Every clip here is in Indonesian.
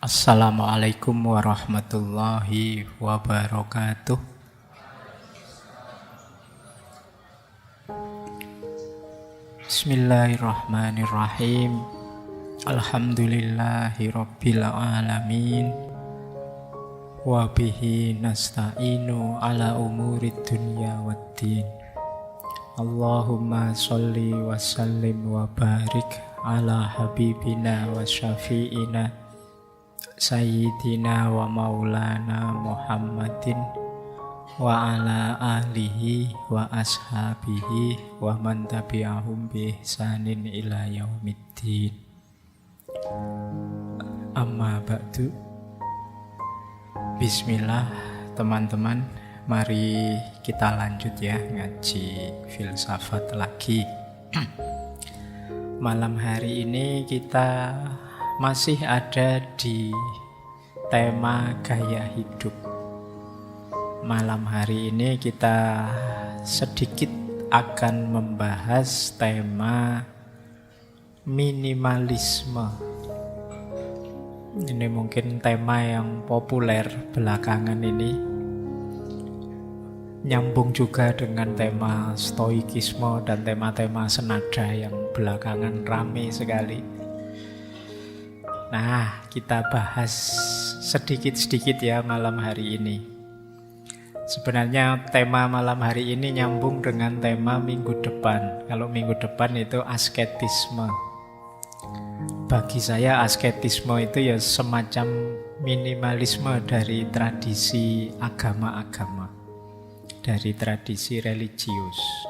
Assalamualaikum warahmatullahi wabarakatuh. Bismillahirrahmanirrahim. Alhamdulillahi rabbil alamin. Wabihi nasta'inu ala umurid dunya waddin. Allahumma sholli wa sallim wa barik ala habibina wa syafi'ina Sayyidina wa maulana Muhammadin wa ala alihi wa ashabihi wa man tabi'ahum bi ihsanin ila yaumiddin. Amma ba'du. Bismillah teman-teman, mari kita lanjut ya ngaji filsafat lagi. Malam hari ini kita masih ada di tema gaya hidup. Malam hari ini kita sedikit akan membahas tema minimalisme. Ini mungkin tema yang populer belakangan ini, nyambung juga dengan tema stoikisme dan tema-tema senada yang belakangan rame sekali. Nah, kita bahas sedikit-sedikit ya malam hari ini. Sebenarnya tema malam hari ini nyambung dengan tema minggu depan. Kalau minggu depan itu asketisme. Bagi saya asketisme itu ya semacam minimalisme dari tradisi agama-agama, dari tradisi religius.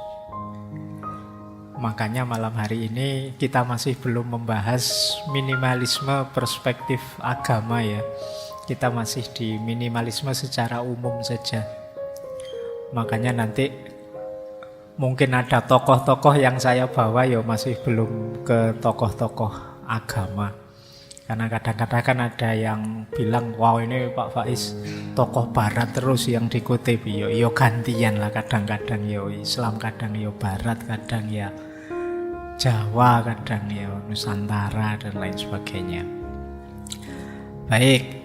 Makanya malam hari ini kita masih belum membahas minimalisme perspektif agama ya. Kita masih di minimalisme secara umum saja. Makanya nanti mungkin ada tokoh-tokoh yang saya bawa ya masih belum ke tokoh-tokoh agama. Karena kadang-kadang kan ada yang bilang, wow ini Pak Faiz tokoh barat terus yang dikutip. Yo gantian lah, kadang-kadang yo Islam, kadang yo barat, kadang ya Jawa, kadang ya Nusantara dan lain sebagainya. Baik.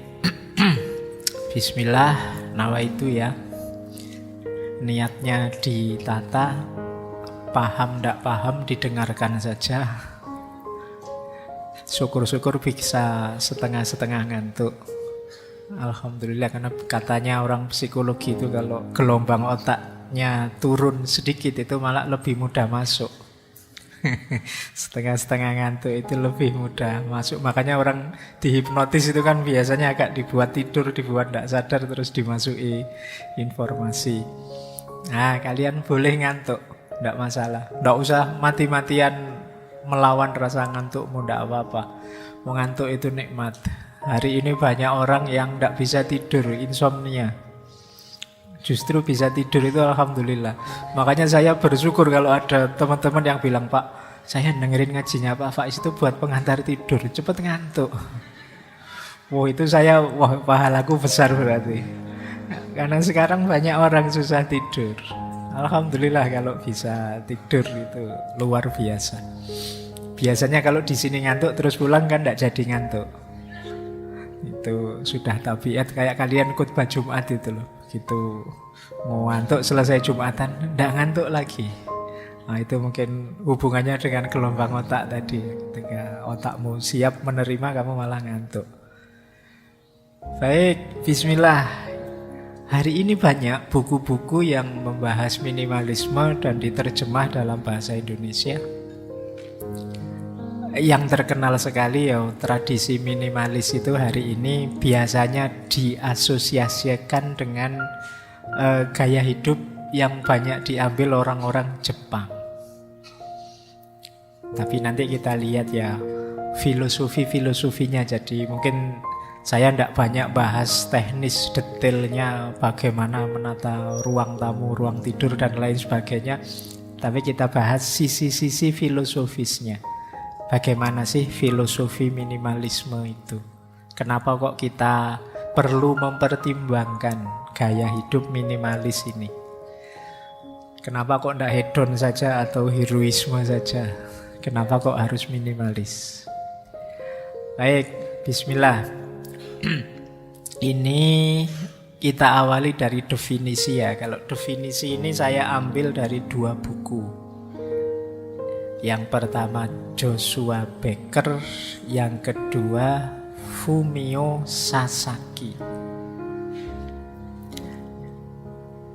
Bismillah, nawaitu ya. Niatnya ditata, paham ndak paham didengarkan saja. Syukur-syukur bisa setengah-setengah ngantuk. Alhamdulillah, karena katanya orang psikologi itu kalau gelombang otaknya turun sedikit itu malah lebih mudah masuk. Setengah-setengah ngantuk itu lebih mudah masuk. Makanya orang dihipnotis itu kan biasanya agak dibuat tidur, dibuat tidak sadar, terus dimasuki informasi. Nah, kalian boleh ngantuk, tidak masalah. Tidak usah mati-matian melawan rasa ngantukmu, tidak apa-apa. Mengantuk itu nikmat. Hari ini banyak orang yang tidak bisa tidur, insomnia. Justru bisa tidur itu alhamdulillah. Makanya saya bersyukur kalau ada teman-teman yang bilang, Pak, saya dengerin ngajinya Pak Faiz itu buat pengantar tidur, cepet ngantuk. Wah, itu saya, pahalaku besar berarti. Karena sekarang banyak orang susah tidur. Alhamdulillah kalau bisa tidur itu luar biasa. Biasanya kalau di sini ngantuk terus pulang kan tidak jadi ngantuk. Itu sudah tabiat, kayak kalian khutbah Jumat itu loh. Gitu mau ngantuk selesai Jumatan tidak ngantuk lagi. Nah, itu mungkin hubungannya dengan gelombang otak tadi. Ketika otakmu siap menerima, kamu malah ngantuk. Baik, bismillah. Hari ini banyak buku-buku yang membahas minimalisme dan diterjemah dalam bahasa Indonesia. Yang terkenal sekali ya tradisi minimalis itu hari ini biasanya diasosiasikan dengan gaya hidup yang banyak diambil orang-orang Jepang. Tapi nanti kita lihat ya filosofinya. Jadi mungkin saya tidak banyak bahas teknis detailnya bagaimana menata ruang tamu, ruang tidur dan lain sebagainya. Tapi kita bahas sisi-sisi filosofisnya. Bagaimana sih filosofi minimalisme itu? Kenapa kok kita perlu mempertimbangkan gaya hidup minimalis ini? Kenapa kok tidak hedon saja atau heroisme saja? Kenapa kok harus minimalis? Baik, bismillah. Ini kita awali dari definisi ya. Kalau definisi ini saya ambil dari 2 buku. Yang pertama Joshua Becker, yang kedua Fumio Sasaki.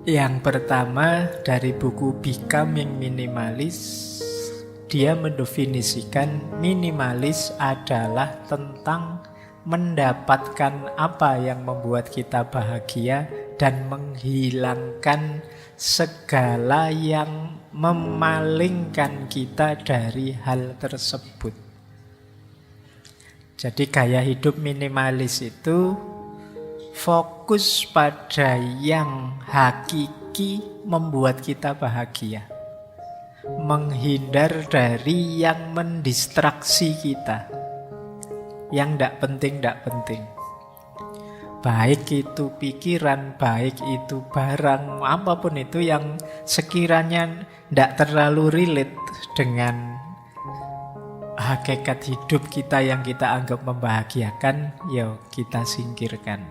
Yang pertama dari buku Becoming Minimalist, dia mendefinisikan minimalis adalah tentang mendapatkan apa yang membuat kita bahagia dan menghilangkan segala yang memalingkan kita dari hal tersebut. Jadi gaya hidup minimalis itu fokus pada yang hakiki membuat kita bahagia, menghindar dari yang mendistraksi kita, yang tidak penting. Baik itu pikiran, baik itu barang, apapun itu yang sekiranya tidak terlalu relate dengan hakikat hidup kita yang kita anggap membahagiakan, ya kita singkirkan.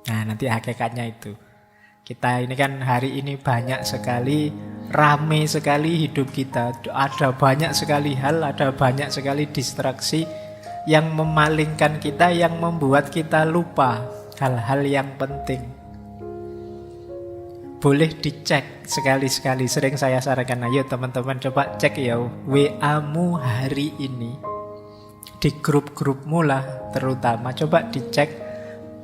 Nah, nanti hakikatnya itu. Kita ini kan hari ini banyak sekali, rame sekali hidup kita. Ada banyak sekali hal, ada banyak sekali distraksi yang memalingkan kita, yang membuat kita lupa hal-hal yang penting. Boleh dicek sekali-sekali. Sering saya sarankan, ayo teman-teman coba cek ya WA-mu hari ini. Di grup-grupmu lah terutama, coba dicek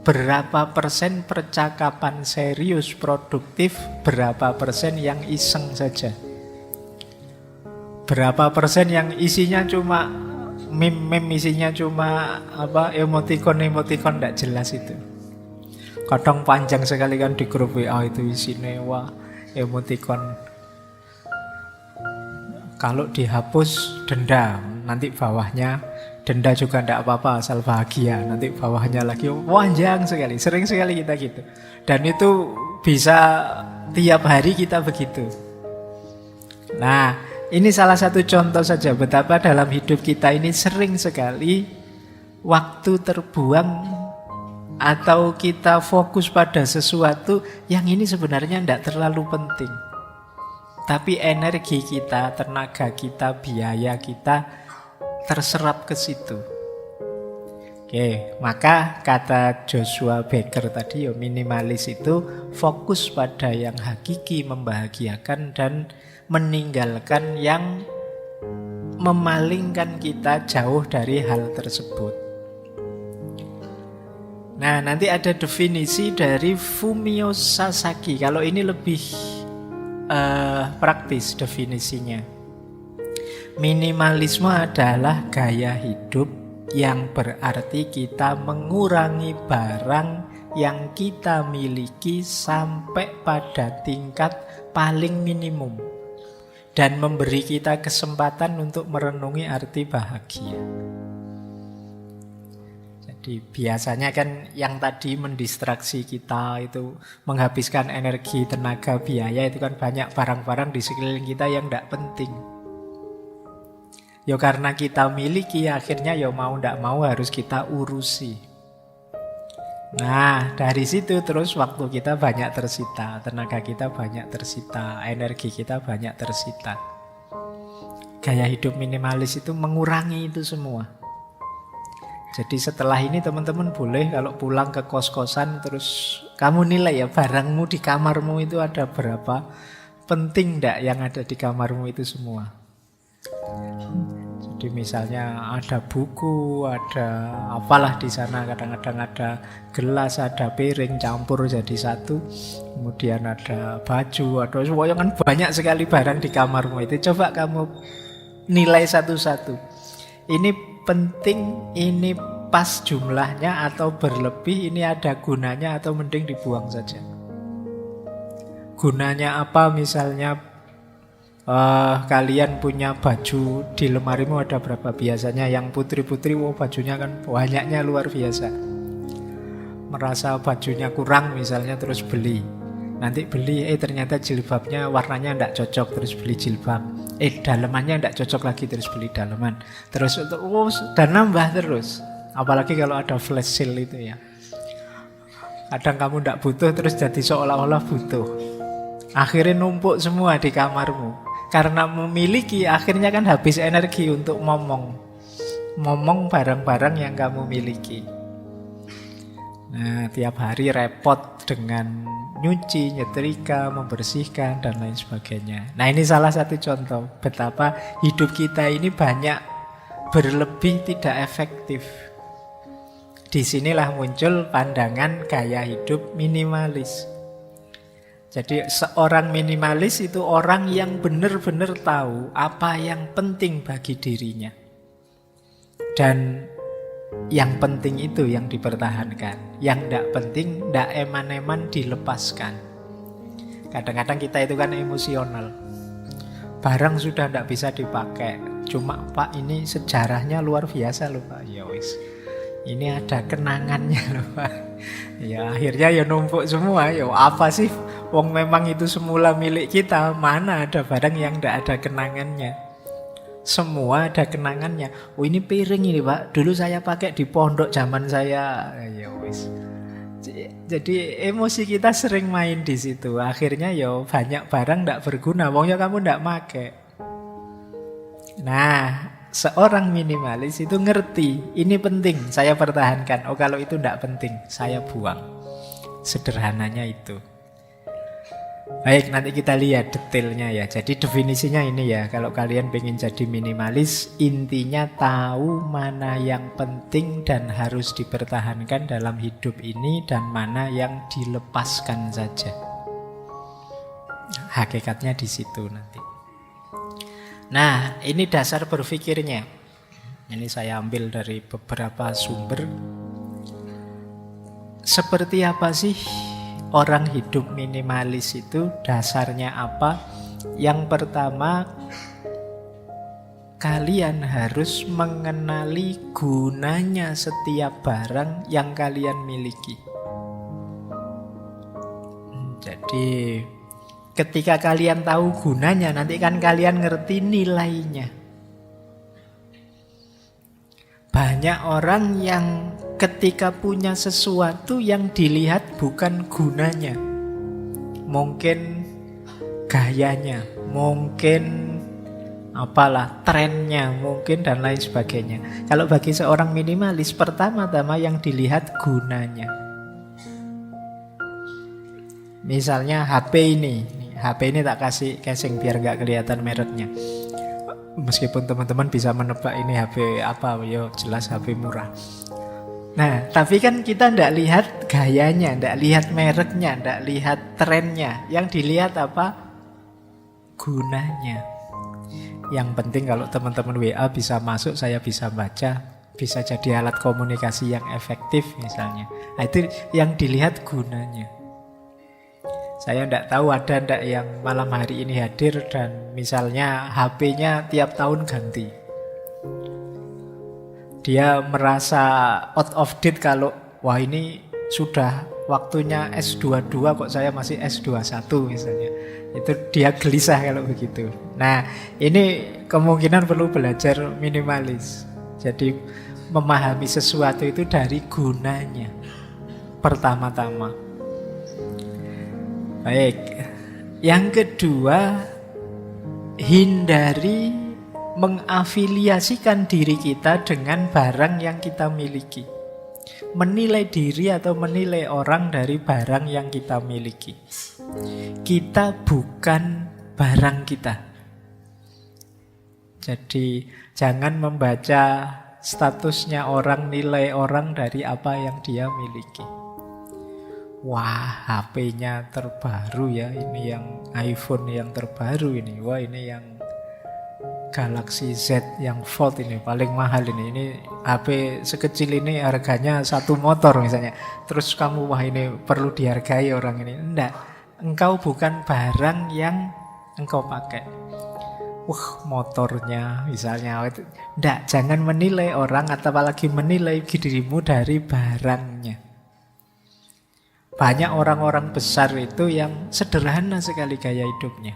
berapa persen percakapan serius, produktif, berapa persen yang iseng saja. Berapa persen yang isinya cuma meme, isinya cuma emoticon tidak jelas itu. Kadang panjang sekali kan di grup WA itu isinya emoticon. Kalau dihapus denda, nanti bawahnya denda juga tidak apa-apa asal bahagia. Nanti bawahnya lagi panjang sekali. Sering sekali kita gitu. Dan itu bisa tiap hari kita begitu. Nah, ini salah satu contoh saja betapa dalam hidup kita ini sering sekali waktu terbuang atau kita fokus pada sesuatu yang ini sebenarnya tidak terlalu penting. Tapi energi kita, tenaga kita, biaya kita terserap ke situ. Oke, maka kata Joshua Becker tadi, minimalis itu fokus pada yang hakiki membahagiakan dan meninggalkan yang memalingkan kita jauh dari hal tersebut. Nah, nanti ada definisi dari Fumio Sasaki. Kalau ini lebih praktis definisinya. Minimalisme adalah gaya hidup yang berarti kita mengurangi barang yang kita miliki sampai pada tingkat paling minimum dan memberi kita kesempatan untuk merenungi arti bahagia. Jadi biasanya kan yang tadi mendistraksi kita itu menghabiskan energi, tenaga, biaya, itu kan banyak barang-barang di sekeliling kita yang tidak penting. Ya karena kita miliki, akhirnya ya mau tidak mau harus kita urusi. Nah, dari situ terus waktu kita banyak tersita, tenaga kita banyak tersita, energi kita banyak tersita. Gaya hidup minimalis itu mengurangi itu semua. Jadi setelah ini teman-teman boleh kalau pulang ke kos-kosan terus kamu nilai ya barangmu di kamarmu itu ada berapa, penting enggak yang ada di kamarmu itu semua. Jadi misalnya ada buku, ada apalah di sana, kadang-kadang ada gelas, ada piring campur jadi satu, kemudian ada baju, ada semuanya kan banyak sekali barang di kamarmu itu. Coba kamu nilai satu-satu. Ini penting, ini pas jumlahnya atau berlebih, ini ada gunanya atau mending dibuang saja. Gunanya apa? Misalnya kalian punya baju di lemarimu ada berapa? Biasanya yang putri-putri, bajunya kan banyaknya luar biasa. Merasa bajunya kurang misalnya terus beli. Nanti beli, ternyata jilbabnya warnanya tidak cocok, terus beli jilbab. Dalemannya tidak cocok lagi, terus beli daleman. Terus dan nambah terus. Apalagi kalau ada flash sale itu ya. Kadang kamu tidak butuh terus jadi seolah-olah butuh. Akhirnya numpuk semua di kamarmu. Karena memiliki, akhirnya kan habis energi untuk ngomong barang-barang yang kamu miliki. Nah, tiap hari repot dengan nyuci, nyetrika, membersihkan, dan lain sebagainya. Nah, ini salah satu contoh betapa hidup kita ini banyak berlebih tidak efektif. Disinilah muncul pandangan gaya hidup minimalis. Jadi seorang minimalis itu orang yang benar-benar tahu apa yang penting bagi dirinya. Dan yang penting itu yang dipertahankan. Yang tidak penting, tidak eman-eman dilepaskan. Kadang-kadang kita itu kan emosional. Barang sudah tidak bisa dipakai. Cuma Pak ini sejarahnya luar biasa loh Pak. Ya wis. Ini ada kenangannya loh Pak. Ya akhirnya ya numpuk semua. Ya apa sih? Wong memang itu semula milik kita. Mana ada barang yang tidak ada kenangannya? Semua ada kenangannya. Oh ini piring ini Pak. Dulu saya pakai di pondok zaman saya. Ya wis. Jadi emosi kita sering main di situ. Akhirnya ya banyak barang tidak berguna. Wongnya kamu tidak pakai. Nah, seorang minimalis itu ngerti, ini penting, saya pertahankan. Oh kalau itu tidak penting, saya buang. Sederhananya itu. Baik, nanti kita lihat detailnya ya. Jadi definisinya ini ya. Kalau kalian pengen jadi minimalis, intinya tahu mana yang penting dan harus dipertahankan dalam hidup ini, dan mana yang dilepaskan saja. Hakikatnya di situ nanti. Nah, ini dasar berpikirnya. Ini saya ambil dari beberapa sumber. Seperti apa sih orang hidup minimalis itu? Dasarnya apa? Yang pertama, kalian harus mengenali gunanya setiap barang yang kalian miliki. Jadi ketika kalian tahu gunanya, nanti kan kalian ngerti nilainya. Banyak orang yang ketika punya sesuatu yang dilihat bukan gunanya. Mungkin gayanya, mungkin apalah, trennya mungkin, dan lain sebagainya. Kalau bagi seorang minimalis, pertama-tama yang dilihat gunanya. Misalnya HP ini tak kasih casing biar nggak kelihatan mereknya. Meskipun teman-teman bisa menebak ini HP apa, yo jelas HP murah. Nah, tapi kan kita ndak lihat gayanya, ndak lihat mereknya, ndak lihat trennya. Yang dilihat apa? Gunanya. Yang penting kalau teman-teman WA bisa masuk, saya bisa baca, bisa jadi alat komunikasi yang efektif misalnya. Nah, itu yang dilihat gunanya. Saya tidak tahu ada tidak yang malam hari ini hadir dan misalnya HP-nya tiap tahun ganti. Dia merasa out of date kalau wah ini sudah waktunya S22 kok saya masih S21 misalnya. Itu dia gelisah kalau begitu. Nah, ini kemungkinan perlu belajar minimalis. Jadi memahami sesuatu itu dari gunanya pertama-tama. Baik, yang kedua, hindari mengafiliasikan diri kita dengan barang yang kita miliki. Menilai diri atau menilai orang dari barang yang kita miliki. Kita bukan barang kita. Jadi jangan membaca statusnya orang, nilai orang dari apa yang dia miliki. Wah, HP-nya terbaru ya, ini yang iPhone yang terbaru ini. Wah, ini yang Galaxy Z yang Fold ini paling mahal ini. Ini HP sekecil ini harganya satu motor misalnya. Terus kamu wah ini perlu dihargai orang ini. Enggak, engkau bukan barang yang engkau pakai. Wah, motornya misalnya. Enggak, jangan menilai orang atau apalagi menilai dirimu dari barangnya. Banyak orang-orang besar itu yang sederhana sekali gaya hidupnya.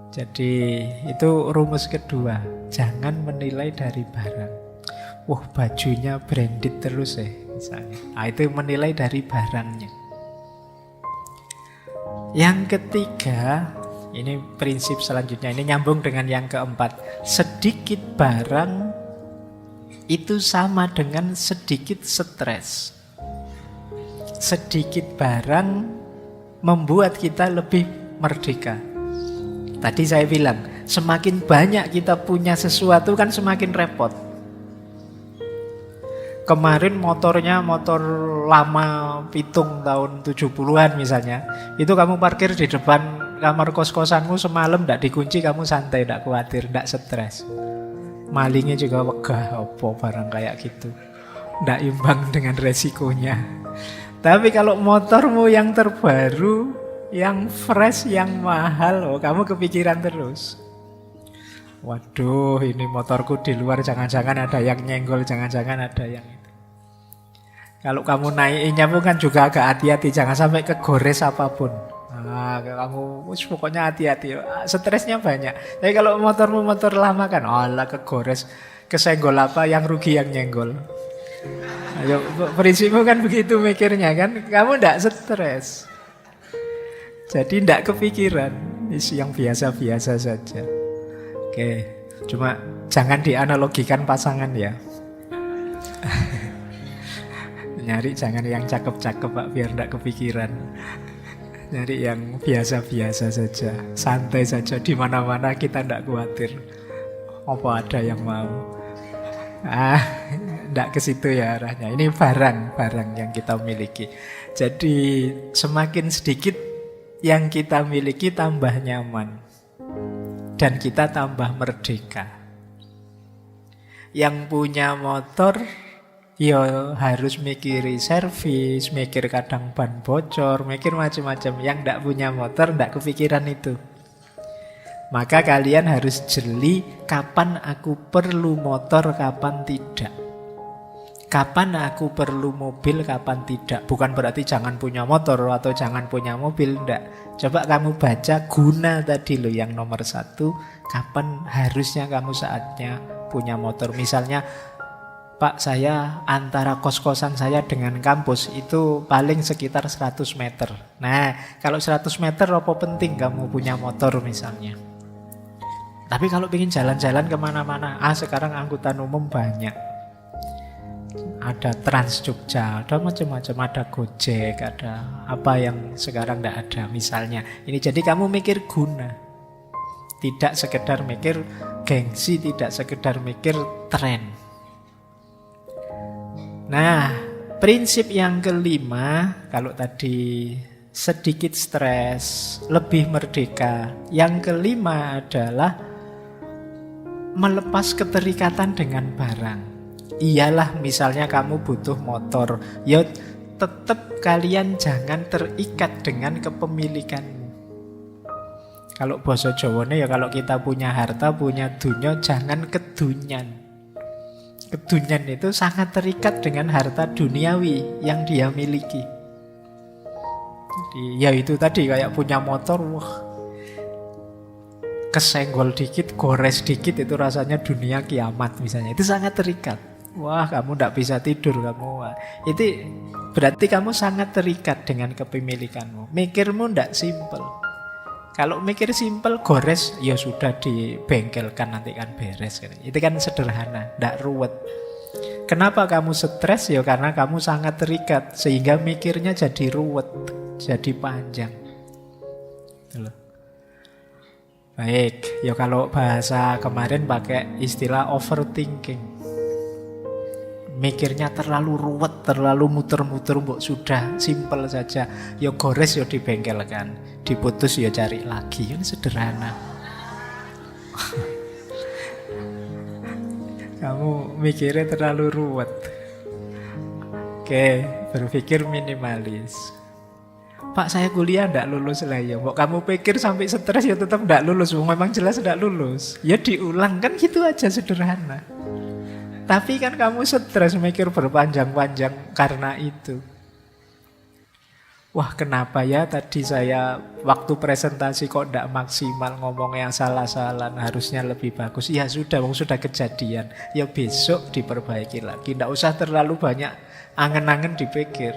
Jadi itu rumus kedua. Jangan menilai dari barang. Wah, bajunya branded terus misalnya. Nah, itu menilai dari barangnya. Yang ketiga, ini prinsip selanjutnya, ini nyambung dengan yang keempat. Sedikit barang itu sama dengan sedikit stres. Sedikit barang membuat kita lebih merdeka. Tadi saya bilang, semakin banyak kita punya sesuatu kan semakin repot. Kemarin motornya motor lama pitung tahun 70-an misalnya. Itu kamu parkir di depan kamar kos-kosanmu semalam, tidak dikunci, kamu santai, tidak khawatir, tidak stres. Malingnya juga wegah, apa barang kayak gitu. Tidak imbang dengan resikonya. Tapi kalau motormu yang terbaru, yang fresh, yang mahal, oh, kamu kepikiran terus. Waduh, ini motorku di luar, jangan-jangan ada yang nyenggol, jangan-jangan ada yang itu. Kalau kamu naikinnya pun kan juga agak hati-hati, jangan sampai kegores apapun. Nah, kamu pokoknya hati-hati, stresnya banyak. Tapi kalau motormu motor lama kan, alah kegores, kesenggol apa, yang rugi yang nyenggol. Ayo, prinsipmu kan begitu mikirnya kan, kamu tidak stres. Jadi tidak kepikiran, isu yang biasa-biasa saja. Oke, cuma jangan dianalogikan pasangan ya. Nyari jangan yang cakep-cakep Pak, biar tidak kepikiran. Nyari yang biasa-biasa saja, santai saja, di mana-mana kita tidak khawatir. Apa ada yang mau? Tidak ke situ ya arahnya. Ini barang yang kita miliki. Jadi semakin sedikit yang kita miliki tambah nyaman. Dan kita tambah merdeka. Yang punya motor, ya harus mikiri servis, mikir kadang ban bocor, mikir macam-macam. Yang tidak punya motor tidak kepikiran itu. Maka kalian harus jeli kapan aku perlu motor, kapan tidak. Kapan aku perlu mobil, kapan tidak. Bukan berarti jangan punya motor atau jangan punya mobil, enggak. Coba kamu baca guna tadi loh yang nomor 1. Kapan harusnya kamu saatnya punya motor. Misalnya, Pak, saya antara kos-kosan saya dengan kampus itu paling sekitar 100 meter. Nah, kalau 100 meter apa penting kamu punya motor misalnya. Tapi kalau ingin jalan-jalan kemana-mana, sekarang angkutan umum banyak. Ada Trans Jogja, ada macam-macam, ada Gojek, ada apa yang sekarang tidak ada misalnya. Ini jadi kamu mikir guna. Tidak sekedar mikir gengsi, tidak sekedar mikir tren. Nah, prinsip yang kelima, kalau tadi sedikit stres, lebih merdeka. Yang kelima adalah melepas keterikatan dengan barang. Iyalah misalnya kamu butuh motor, ya tetap kalian jangan terikat dengan kepemilikanmu. Kalau basa Jawane ya kalau kita punya harta, punya dunya, jangan kedunyan. Kedunyan itu sangat terikat dengan harta duniawi yang dia miliki. Jadi, ya itu tadi kayak punya motor, wah, kesenggol dikit, gores dikit itu rasanya dunia kiamat misalnya. Itu sangat terikat. Wah, kamu tidak bisa tidur kamu. Wah. Itu berarti kamu sangat terikat dengan kepemilikanmu. Mikirmu tidak simpel. Kalau mikir simpel, gores, ya sudah dibengkelkan nanti kan beres. Itu kan sederhana, tidak ruwet. Kenapa kamu stres? Ya karena kamu sangat terikat, sehingga mikirnya jadi ruwet, jadi panjang. Loh. Baik, ya kalau bahasa kemarin pakai istilah overthinking. Mikirnya terlalu ruwet, terlalu muter-muter, mbok sudah simpel saja. Ya gores ya dibengkelkan, diputus ya cari lagi. Ini sederhana. Kamu mikirnya terlalu ruwet. Oke, berpikir minimalis. Pak, saya kuliah tidak lulus lah ya. Mbok kamu pikir sampai stres ya tetap tidak lulus. Memang jelas tidak lulus. Ya diulang kan gitu aja, sederhana. Tapi kan kamu stres mikir berpanjang-panjang karena itu. Wah, kenapa ya tadi saya waktu presentasi kok tidak maksimal, ngomongnya salah-salah, harusnya lebih bagus. Ya sudah, sudah kejadian. Ya besok diperbaiki lagi. Tidak usah terlalu banyak angen-angen dipikir.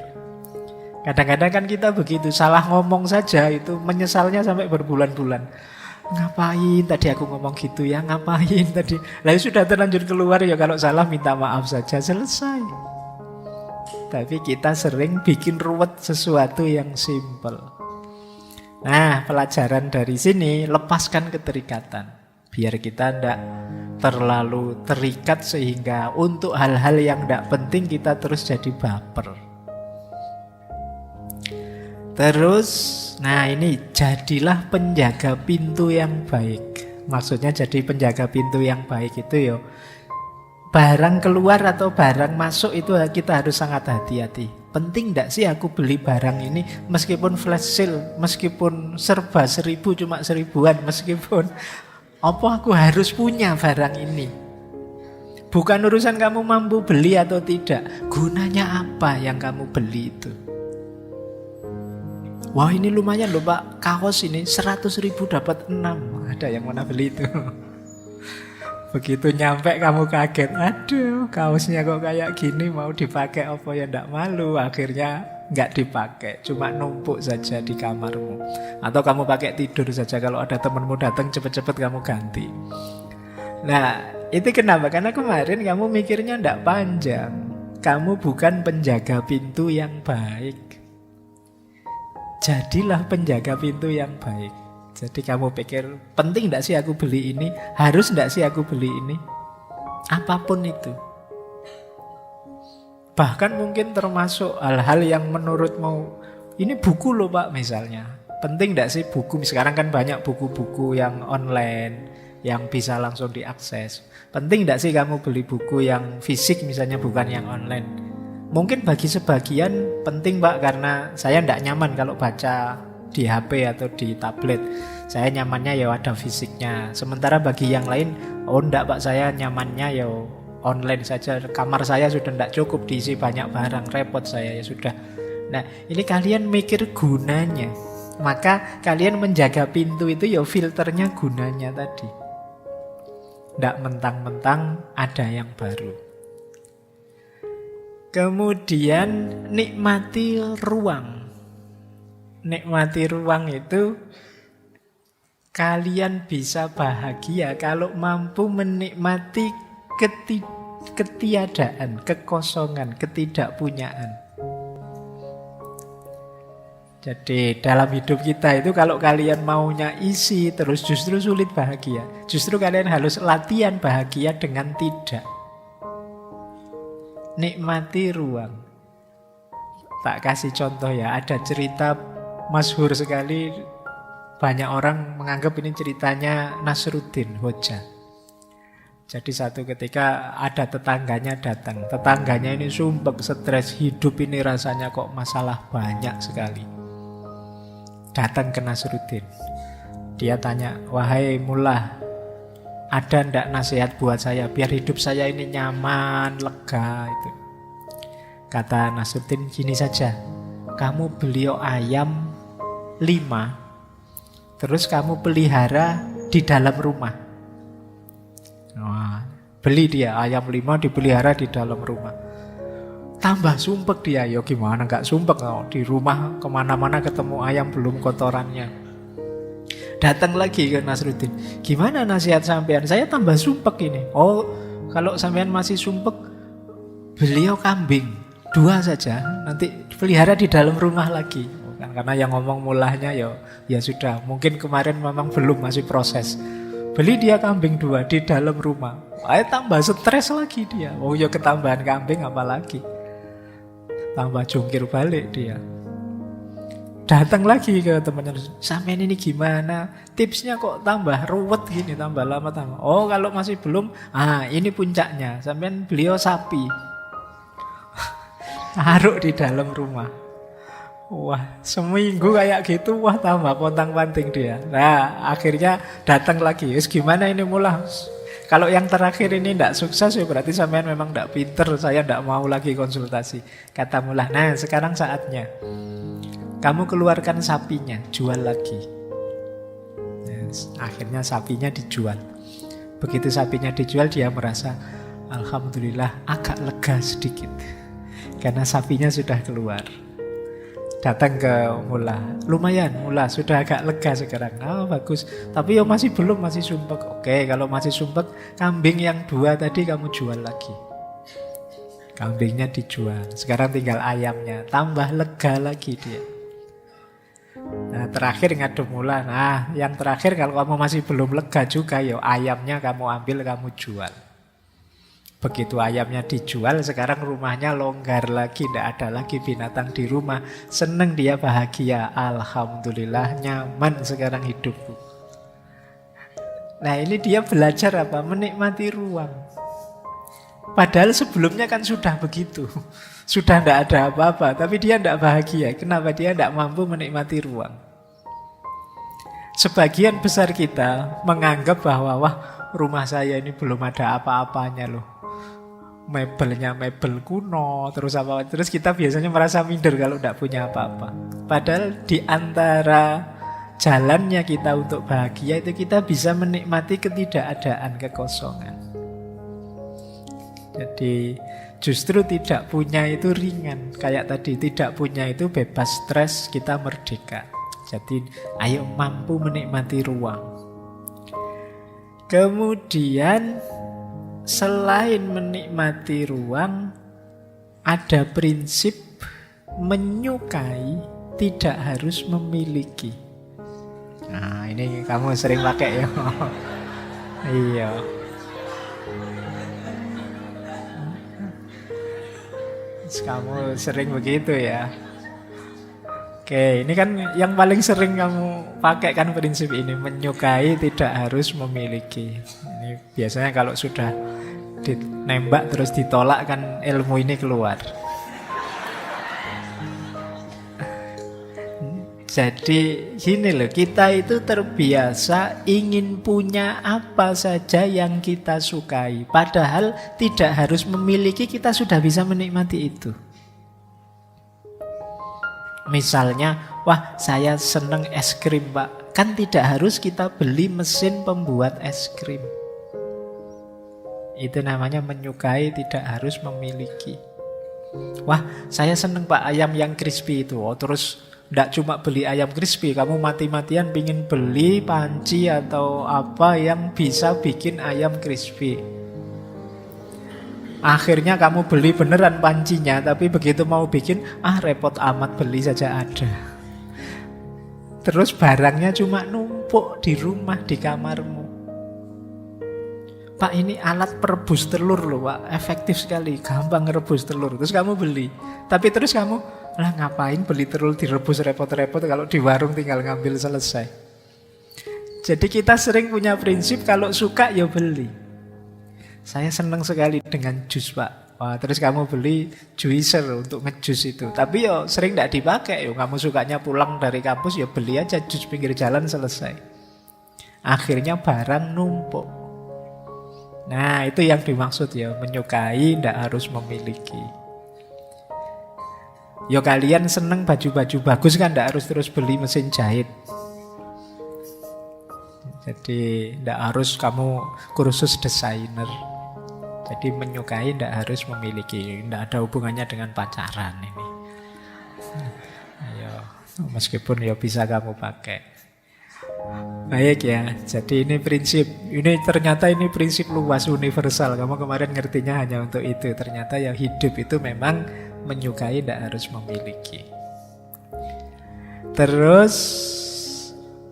Kadang-kadang kan kita begitu, salah ngomong saja itu menyesalnya sampai berbulan-bulan. Ngapain tadi aku ngomong gitu ya, ngapain tadi. Lah sudah terlanjur keluar ya, kalau salah minta maaf saja, selesai. Tapi kita sering bikin ruwet sesuatu yang simple. Nah, pelajaran dari sini, lepaskan keterikatan. Biar kita tidak terlalu terikat sehingga untuk hal-hal yang tidak penting kita terus jadi baper. Terus, nah ini jadilah penjaga pintu yang baik. Maksudnya jadi penjaga pintu yang baik itu ya, barang keluar atau barang masuk itu kita harus sangat hati-hati. Penting enggak sih aku beli barang ini, meskipun flash sale, meskipun serba 1000 cuma 1000-an, meskipun apa aku harus punya barang ini. Bukan urusan kamu mampu beli atau tidak, gunanya apa yang kamu beli itu. Wah ini lumayan loh Pak, kaos ini 100.000 dapat 6. Ada yang mana beli itu? Begitu nyampe kamu kaget, aduh kaosnya kok kayak gini, mau dipakai apa ya ndak malu. Akhirnya nggak dipakai, cuma numpuk saja di kamarmu. Atau kamu pakai tidur saja, kalau ada temanmu datang cepet-cepet kamu ganti. Nah itu kenapa? Karena kemarin kamu mikirnya ndak panjang. Kamu bukan penjaga pintu yang baik. Jadilah penjaga pintu yang baik. Jadi kamu pikir, penting enggak sih aku beli ini? Harus enggak sih aku beli ini? Apapun itu. Bahkan mungkin termasuk hal-hal yang menurutmu, ini buku loh Pak misalnya. Penting enggak sih buku? Sekarang kan banyak buku-buku yang online, yang bisa langsung diakses. Penting enggak sih kamu beli buku yang fisik misalnya, bukan yang online? Mungkin bagi sebagian penting Pak, karena saya tidak nyaman kalau baca di HP atau di tablet. Saya nyamannya ya ada fisiknya. Sementara bagi yang lain, oh enggak Pak, saya nyamannya ya online saja. Kamar saya sudah tidak cukup diisi banyak barang, repot saya ya sudah. Nah ini kalian mikir gunanya. Maka kalian menjaga pintu itu ya filternya gunanya tadi. Tidak mentang-mentang ada yang baru. Kemudian nikmati ruang. Nikmati ruang itu kalian bisa bahagia kalau mampu menikmati ketiadaan, kekosongan, ketidakpunyaan. Jadi dalam hidup kita itu kalau kalian maunya isi terus justru sulit bahagia. Justru kalian harus latihan bahagia dengan tidak. Nikmati ruang. Tak kasih contoh ya, ada cerita masyhur sekali, banyak orang menganggap ini ceritanya Nasruddin Hoja. Jadi satu ketika ada tetangganya datang. Tetangganya ini sumpek, stres, hidup ini rasanya kok masalah banyak sekali. Datang ke Nasruddin. Dia tanya, wahai mullah, ada ndak nasihat buat saya biar hidup saya ini nyaman, lega itu. Kata Nasruddin, gini saja, kamu beli ayam 5, terus kamu pelihara di dalam rumah. Wah, beli dia ayam 5 dipelihara di dalam rumah. Tambah sumpek dia, ya gimana gak sumpek, di rumah kemana-mana ketemu ayam belum kotorannya. Datang lagi ke Nasruddin, gimana nasihat sampean? Saya tambah sumpek ini. Oh, kalau sampean masih sumpek, beliau kambing 2 saja, nanti pelihara di dalam rumah lagi. Karena yang ngomong mulahnya ya sudah, mungkin kemarin memang belum, masih proses. Beli dia kambing 2 di dalam rumah. Tambah stres lagi dia. Oh ya ketambahan kambing apalagi. Tambah jungkir balik dia. Datang lagi ke temannya, sampean ini gimana? Tipsnya kok tambah ruwet gini, tambah lama tambah. Oh kalau masih belum, ini puncaknya. Sampean beliau sapi, taruh di dalam rumah. Wah seminggu kayak gitu, wah tambah pontang-panting dia. Nah akhirnya datang lagi, gimana ini mullah? Kalau yang terakhir ini tidak sukses ya berarti sampean memang tidak pinter, saya tidak mau lagi konsultasi. Kata mullah, nah sekarang saatnya. Kamu keluarkan sapinya, jual lagi. Akhirnya sapinya dijual. Begitu sapinya dijual, dia merasa, alhamdulillah agak lega sedikit. Karena sapinya sudah keluar. Datang ke mula, lumayan mula sudah agak lega sekarang. Oh bagus, tapi ya masih belum, masih sumpek. Oke, kalau masih sumpek, kambing yang 2 tadi kamu jual lagi. Kambingnya dijual, sekarang tinggal ayamnya. Tambah lega lagi dia. Nah terakhir ngadu mula. Nah yang terakhir kalau kamu masih belum lega juga, ya ayamnya kamu ambil, kamu jual. Begitu ayamnya dijual, sekarang rumahnya longgar lagi, tidak ada lagi binatang di rumah. Seneng dia, bahagia. Alhamdulillah, nyaman sekarang hidupku. Nah ini dia belajar apa? Menikmati ruang. Padahal sebelumnya kan sudah begitu. Sudah tidak ada apa-apa, tapi dia tidak bahagia. Kenapa? Dia tidak mampu menikmati ruang. Sebagian besar kita menganggap bahwa wah, rumah saya ini belum ada apa-apanya loh. Mebelnya mebel kuno, terus apa? Terus kita biasanya merasa minder kalau tidak punya apa-apa. Padahal di antara jalannya kita untuk bahagia itu kita bisa menikmati ketidakadaan, kekosongan. Jadi justru tidak punya itu ringan. Kayak tadi, tidak punya itu bebas stres, kita merdeka. Jadi ayo mampu menikmati ruang. Kemudian selain menikmati ruang, ada prinsip menyukai tidak harus memiliki. Nah ini kamu sering pakai ya. Iya. Kamu sering begitu ya. Oke, ini kan yang paling sering kamu pakai kan prinsip ini, menyukai tidak harus memiliki. Ini biasanya kalau sudah ditembak terus ditolak kan ilmu ini keluar. Jadi gini loh, kita itu terbiasa ingin punya apa saja yang kita sukai. Padahal tidak harus memiliki, kita sudah bisa menikmati itu. Misalnya, wah saya seneng es krim pak. Kan tidak harus kita beli mesin pembuat es krim. Itu namanya menyukai tidak harus memiliki. Wah saya seneng pak ayam yang crispy itu. Oh terus tidak cuma beli ayam crispy, kamu mati-matian pingin beli panci atau apa yang bisa bikin ayam crispy. Akhirnya kamu beli beneran pancinya, tapi begitu mau bikin, repot amat, beli saja ada. Terus barangnya cuma numpuk di rumah, di kamarmu. Pak ini alat perebus telur loh pak, efektif sekali, gampang ngerebus telur. Terus kamu beli, tapi terus kamu lah ngapain beli telur direbus repot-repot kalau di warung tinggal ngambil selesai. Jadi kita sering punya prinsip kalau suka ya beli. Saya senang sekali dengan jus pak. Wah, terus kamu beli juicer untuk ngejus itu. Tapi ya sering tidak dipakai. Kamu sukanya pulang dari kampus ya beli aja jus pinggir jalan selesai. Akhirnya barang numpuk. Nah itu yang dimaksud ya, menyukai tidak harus memiliki. Yo kalian seneng baju-baju bagus kan, tidak harus terus beli mesin jahit. Jadi tidak harus kamu kursus desainer. Jadi menyukai tidak harus memiliki, tidak ada hubungannya dengan pacaran ini. Ayo, meskipun ya bisa kamu pakai. Baik ya, jadi ini prinsip. Ini ternyata ini prinsip luas universal. Kamu kemarin ngertinya hanya untuk itu. Ternyata ya hidup itu memang menyukai tidak harus memiliki. Terus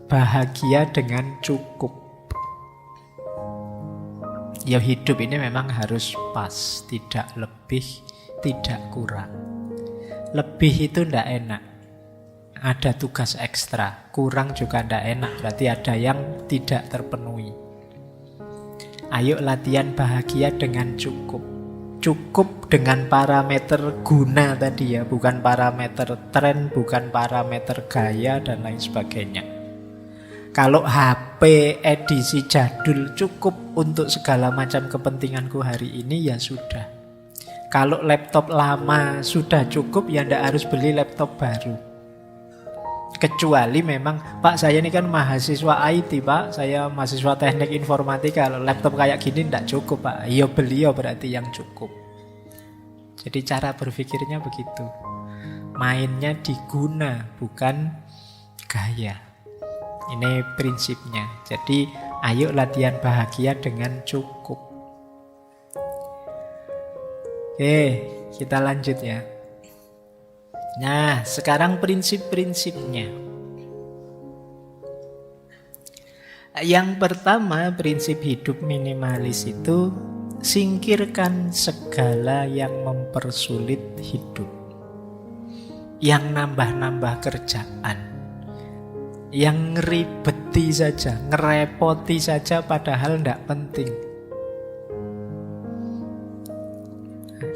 bahagia dengan cukup. Ya hidup ini memang harus pas, tidak lebih, tidak kurang. Lebih itu tidak enak, ada tugas ekstra. Kurang juga tidak enak, berarti ada yang tidak terpenuhi. Ayo latihan bahagia dengan cukup. Cukup dengan parameter guna tadi ya, bukan parameter tren, bukan parameter gaya dan lain sebagainya. Kalau HP edisi jadul cukup untuk segala macam kepentinganku hari ini ya sudah. Kalau laptop lama sudah cukup ya tidak harus beli laptop baru. Kecuali memang, Pak saya ini kan mahasiswa IT Pak, saya mahasiswa teknik informatika, kalau laptop kayak gini tidak cukup Pak. Iya beli ya berarti yang cukup. Jadi cara berpikirnya begitu. Mainnya di guna, bukan gaya. Ini prinsipnya. Jadi ayo latihan bahagia dengan cukup. Oke, kita lanjut ya. Nah, sekarang prinsip-prinsipnya. Yang pertama, prinsip hidup minimalis itu singkirkan segala yang mempersulit hidup. Yang nambah-nambah kerjaan, yang ngeribeti saja, ngerepoti saja padahal tidak penting.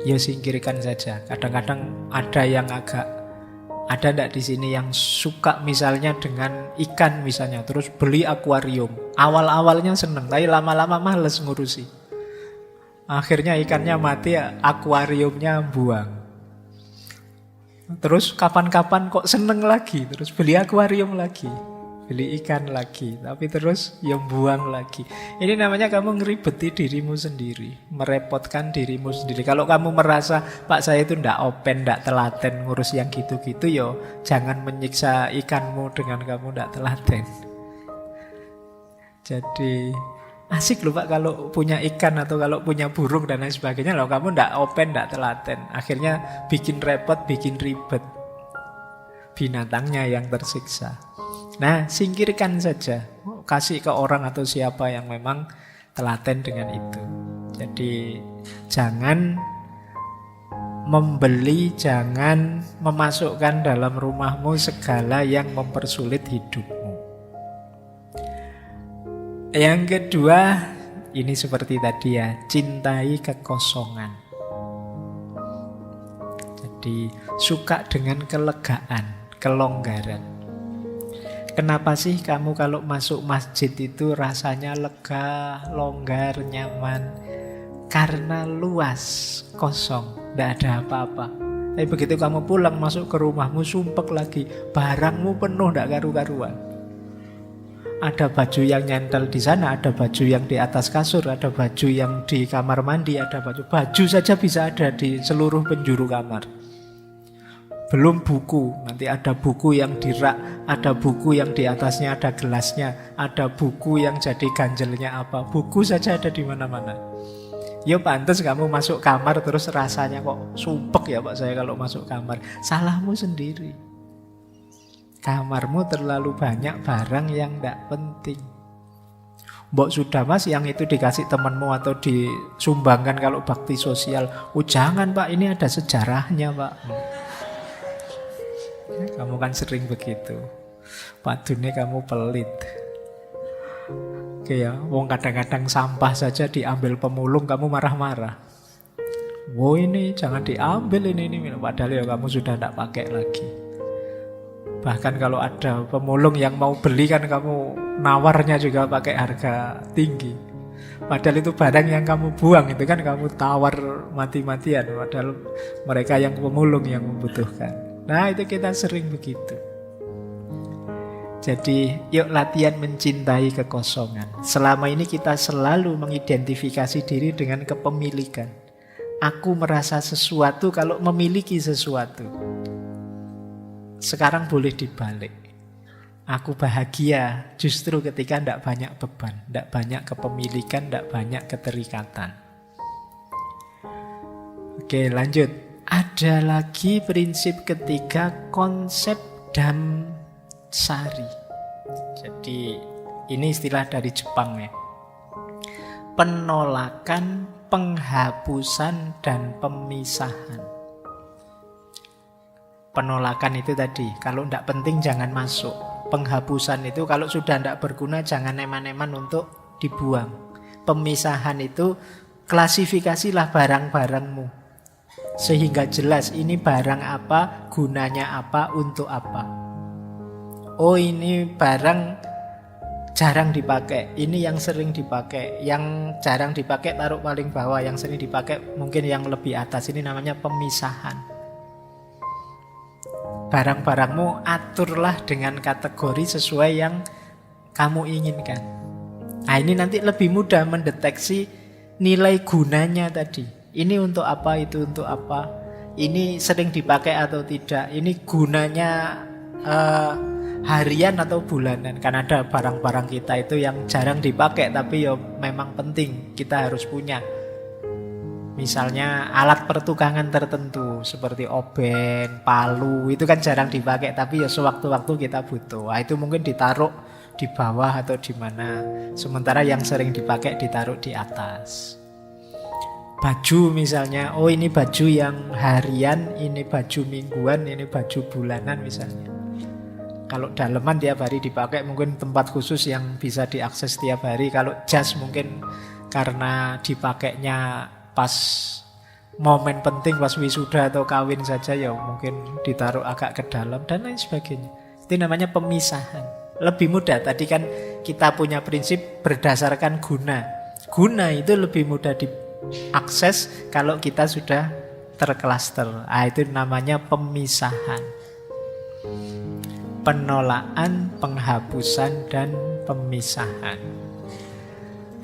Ya singkirkan saja. Kadang-kadang ada yang ada tidak di sini yang suka misalnya dengan ikan misalnya, terus beli akuarium. Awal-awalnya seneng, tapi lama-lama males ngurusi. Akhirnya ikannya mati, akuariumnya buang. Terus kapan-kapan kok seneng lagi, terus beli akuarium lagi, beli ikan lagi, tapi terus yang buang lagi. Ini namanya kamu ngeribeti dirimu sendiri, merepotkan dirimu sendiri. Kalau kamu merasa Pak saya itu ndak open, ndak telaten ngurus yang gitu-gitu, yo jangan menyiksa ikanmu dengan kamu ndak telaten. Jadi asik loh Pak kalau punya ikan atau kalau punya burung dan lain sebagainya. Loh kamu ndak open, ndak telaten, akhirnya bikin repot, bikin ribet, binatangnya yang tersiksa. Nah, singkirkan saja, kasih ke orang atau siapa yang memang telaten dengan itu. Jadi jangan membeli, jangan memasukkan dalam rumahmu segala yang mempersulit hidupmu. Yang kedua, ini seperti tadi ya, cintai kekosongan. Jadi suka dengan kelegaan, kelonggaran. Kenapa sih kamu kalau masuk masjid itu rasanya lega, longgar, nyaman? Karena luas, kosong, tidak ada apa-apa. Tapi begitu kamu pulang masuk ke rumahmu, sumpek lagi, barangmu penuh, tidak karu-karuan. Ada baju yang nyentel di sana, ada baju yang di atas kasur, ada baju yang di kamar mandi, ada baju saja bisa ada di seluruh penjuru kamar. Belum buku, nanti ada buku yang di rak, ada buku yang di atasnya ada gelasnya, ada buku yang jadi ganjelnya apa. Buku saja ada di mana-mana. Ya pantas kamu masuk kamar terus rasanya kok sumpek ya Pak saya kalau masuk kamar. Salahmu sendiri. Kamarmu terlalu banyak barang yang tidak penting. Mbok sudah Mas yang itu dikasih temanmu atau disumbangkan kalau bakti sosial. Oh jangan Pak, ini ada sejarahnya Pak. Kamu kan sering begitu. Pak Dune kamu pelit. Oke ya, wong kadang-kadang sampah saja diambil pemulung kamu marah-marah. Wow ini jangan diambil ini. Padahal ya kamu sudah tidak pakai lagi. Bahkan kalau ada pemulung yang mau beli kan kamu nawarnya juga pakai harga tinggi. Padahal itu barang yang kamu buang, itu kan kamu tawar mati-matian. Padahal mereka yang pemulung yang membutuhkan. Nah itu kita sering begitu. Jadi yuk latihan mencintai kekosongan. Selama ini kita selalu mengidentifikasi diri dengan kepemilikan. Aku merasa sesuatu kalau memiliki sesuatu. Sekarang boleh dibalik. Aku bahagia justru ketika tidak banyak beban, tidak banyak kepemilikan, tidak banyak keterikatan. Oke lanjut. Ada lagi prinsip ketiga, konsep damsari. Jadi ini istilah dari Jepang ya. Penolakan, penghapusan, dan pemisahan. Penolakan itu tadi, kalau tidak penting jangan masuk. Penghapusan itu kalau sudah tidak berguna jangan eman-eman untuk dibuang. Pemisahan itu klasifikasilah barang-barangmu sehingga jelas ini barang apa, gunanya apa, untuk apa. Oh ini barang jarang dipakai, ini yang sering dipakai. Yang jarang dipakai taruh paling bawah, yang sering dipakai mungkin yang lebih atas. Ini namanya pemisahan. Barang-barangmu aturlah dengan kategori sesuai yang kamu inginkan. Nah ini nanti lebih mudah mendeteksi nilai gunanya tadi. Ini untuk apa, itu untuk apa, ini sering dipakai atau tidak, ini gunanya harian atau bulanan. Kan ada barang-barang kita itu yang jarang dipakai tapi ya memang penting kita harus punya. Misalnya alat pertukangan tertentu seperti obeng, palu, itu kan jarang dipakai tapi ya sewaktu-waktu kita butuh. Nah, itu mungkin ditaruh di bawah atau di mana. Sementara yang sering dipakai ditaruh di atas. Baju misalnya, oh ini baju yang harian, ini baju mingguan, ini baju bulanan misalnya. Kalau daleman tiap hari dipakai, mungkin tempat khusus yang bisa diakses tiap hari. Kalau jas mungkin karena dipakainya pas momen penting, pas wisuda atau kawin saja, ya mungkin ditaruh agak ke dalam dan lain sebagainya. Itu namanya pemisahan. Lebih mudah, tadi kan kita punya prinsip berdasarkan guna. Guna itu lebih mudah diakses kalau kita sudah terklaster. Itu namanya pemisahan. Penolakan, penghapusan, dan pemisahan.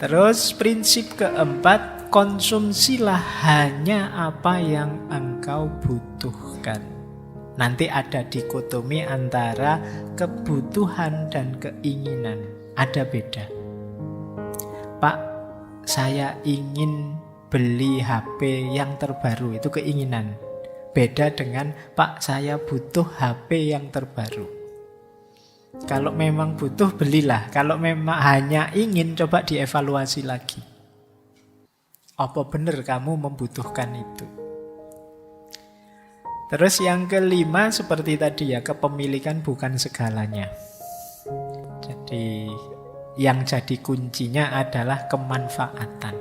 Terus prinsip keempat, konsumsilah hanya apa yang engkau butuhkan. Nanti ada dikotomi antara kebutuhan dan keinginan. Ada beda. Pak, saya ingin beli HP yang terbaru, itu keinginan. Beda dengan Pak, saya butuh HP yang terbaru. Kalau memang butuh, belilah. Kalau memang hanya ingin, coba dievaluasi lagi. Apa benar kamu membutuhkan itu? Terus yang kelima, seperti tadi ya, kepemilikan bukan segalanya. Jadi yang jadi kuncinya adalah kemanfaatan.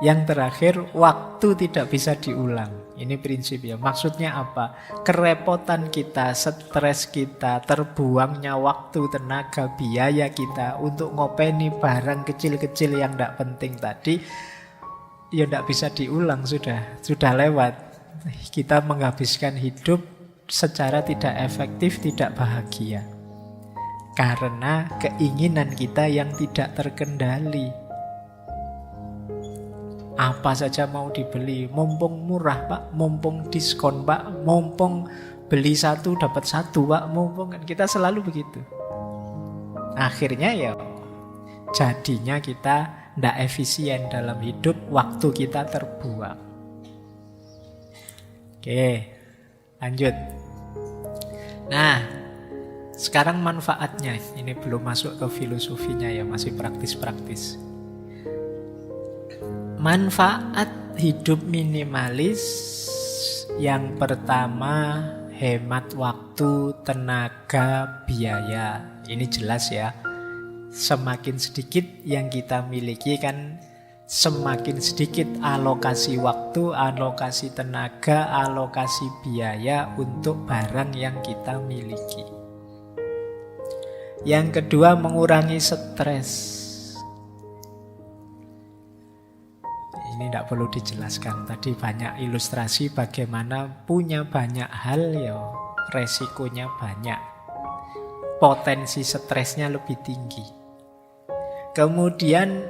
Yang terakhir, waktu tidak bisa diulang. Ini prinsip ya. Maksudnya apa? Kerepotan kita, stres kita, terbuangnya waktu, tenaga, biaya kita untuk ngopeni barang kecil-kecil yang tidak penting tadi, ya tidak bisa diulang, sudah lewat. Kita menghabiskan hidup secara tidak efektif, tidak bahagia. Karena keinginan kita yang tidak terkendali. Apa saja mau dibeli, mumpung murah Pak, mumpung diskon Pak, mumpung beli satu dapat satu Pak, mumpung, kan kita selalu begitu. Akhirnya ya jadinya kita tidak efisien dalam hidup, waktu kita terbuang. Oke, lanjut. Nah, sekarang manfaatnya, ini belum masuk ke filosofinya ya, masih praktis-praktis. Manfaat hidup minimalis yang pertama, hemat waktu, tenaga, biaya. Ini jelas ya. Semakin sedikit yang kita miliki kan semakin sedikit alokasi waktu, alokasi tenaga, alokasi biaya untuk barang yang kita miliki. Yang kedua, mengurangi stres. Ini tidak perlu dijelaskan. Tadi banyak ilustrasi bagaimana punya banyak hal ya resikonya banyak. Potensi stresnya lebih tinggi. Kemudian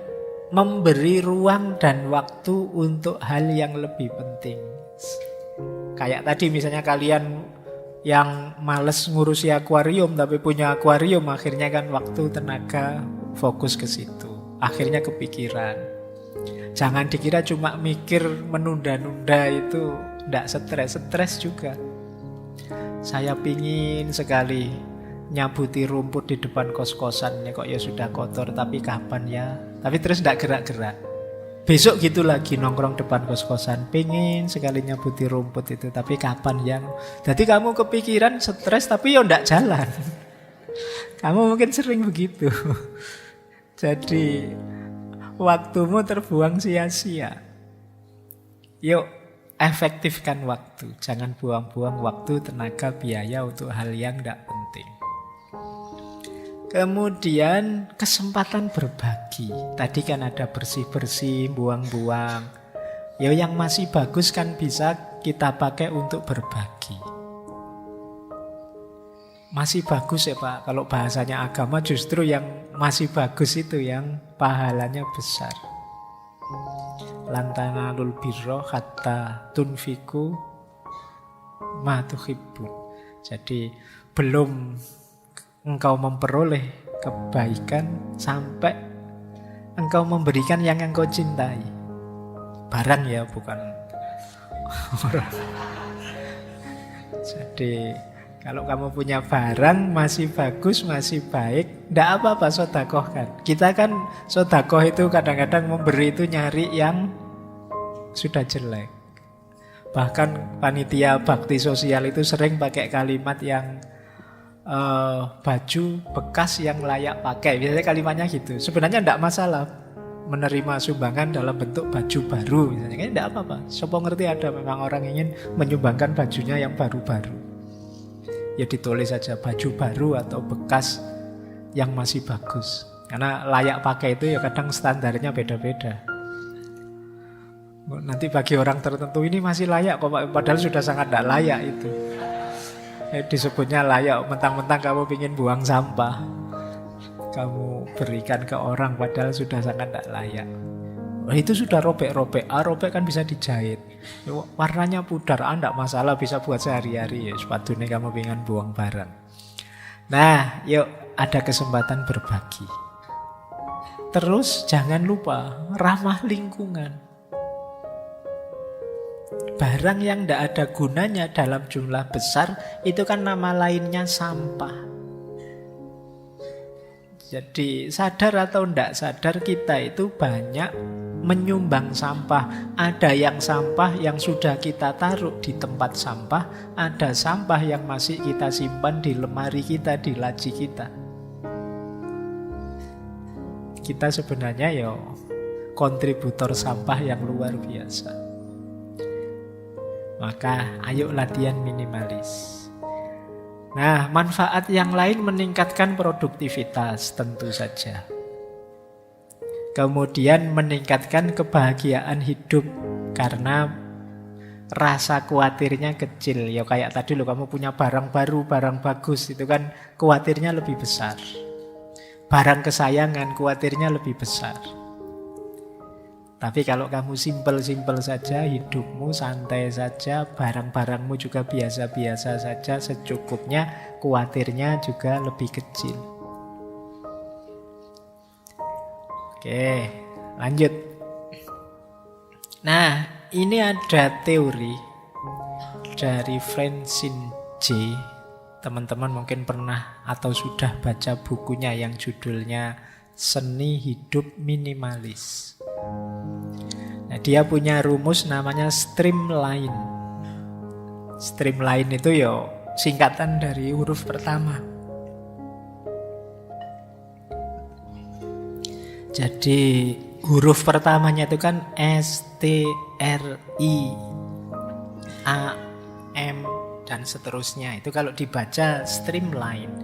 memberi ruang dan waktu untuk hal yang lebih penting. Kayak tadi misalnya kalian yang males ngurusi akuarium tapi punya akuarium, akhirnya kan waktu, tenaga, fokus ke situ. Akhirnya kepikiran. Jangan dikira cuma mikir menunda-nunda itu tidak stres, stres juga. Saya pingin sekali nyabuti rumput di depan kos-kosan, kok ya sudah kotor, tapi kapan ya? Tapi terus tidak gerak-gerak. Besok gitu lagi nongkrong depan kos-kosan, pingin sekali nyabuti rumput itu, tapi kapan ya? Jadi kamu kepikiran, stres, tapi ya tidak jalan. Kamu mungkin sering begitu. Jadi waktumu terbuang sia-sia. Yuk, efektifkan waktu. Jangan buang-buang waktu, tenaga, biaya untuk hal yang tidak penting. Kemudian kesempatan berbagi. Tadi kan ada bersih-bersih, buang-buang. Ya yang masih bagus kan bisa kita pakai untuk berbagi. Masih bagus ya Pak, kalau bahasanya agama justru yang masih bagus itu yang pahalanya besar. lan tanalul birra hatta tunfiku ma tuhibbun. Jadi belum engkau memperoleh kebaikan sampai engkau memberikan yang engkau cintai. Barang ya, bukan orang. Jadi kalau kamu punya barang masih bagus, masih baik, tidak apa-apa sodakohkan. Kita kan sodakoh itu kadang-kadang memberi itu nyari yang sudah jelek. Bahkan panitia bakti sosial itu sering pakai kalimat yang baju bekas yang layak pakai. Biasanya kalimatnya gitu. Sebenarnya tidak masalah menerima sumbangan dalam bentuk baju baru misalnya, kan tidak apa-apa. Sopo ngerti ada memang orang ingin menyumbangkan bajunya yang baru-baru, ya ditulis saja baju baru atau bekas yang masih bagus. Karena layak pakai itu ya kadang standarnya beda-beda. Nanti bagi orang tertentu ini masih layak kok, padahal sudah sangat tidak layak itu. Disebutnya layak, mentang-mentang kamu ingin buang sampah, kamu berikan ke orang padahal sudah sangat tidak layak. Itu sudah robek-robek. Robek kan bisa dijahit. Warnanya pudar, tidak masalah, bisa buat sehari-hari. Ya, sepatunya kamu ingin buang barang. Nah, yuk ada kesempatan berbagi. Terus jangan lupa ramah lingkungan. Barang yang tidak ada gunanya dalam jumlah besar itu kan nama lainnya sampah. Jadi sadar atau tidak sadar kita itu banyak menyumbang sampah. Ada yang sampah yang sudah kita taruh di tempat sampah, ada sampah yang masih kita simpan di lemari kita, di laci kita. Kita sebenarnya ya kontributor sampah yang luar biasa. Maka ayo latihan minimalis. Nah, manfaat yang lain meningkatkan produktivitas tentu saja. Kemudian meningkatkan kebahagiaan hidup karena rasa khawatirnya kecil. Ya kayak tadi loh, kamu punya barang baru, barang bagus, itu kan khawatirnya lebih besar. Barang kesayangan khawatirnya lebih besar. Tapi kalau kamu simpel-simpel saja, hidupmu santai saja, barang-barangmu juga biasa-biasa saja, secukupnya, khawatirnya juga lebih kecil. Oke, lanjut. Nah, ini ada teori dari Francine J. Teman-teman mungkin pernah atau sudah baca bukunya yang judulnya Seni Hidup Minimalis. Nah, dia punya rumus namanya streamline. Streamline itu ya singkatan dari huruf pertama. Jadi huruf pertamanya itu kan S, T, R, I, A, M, dan seterusnya. Itu kalau dibaca streamline.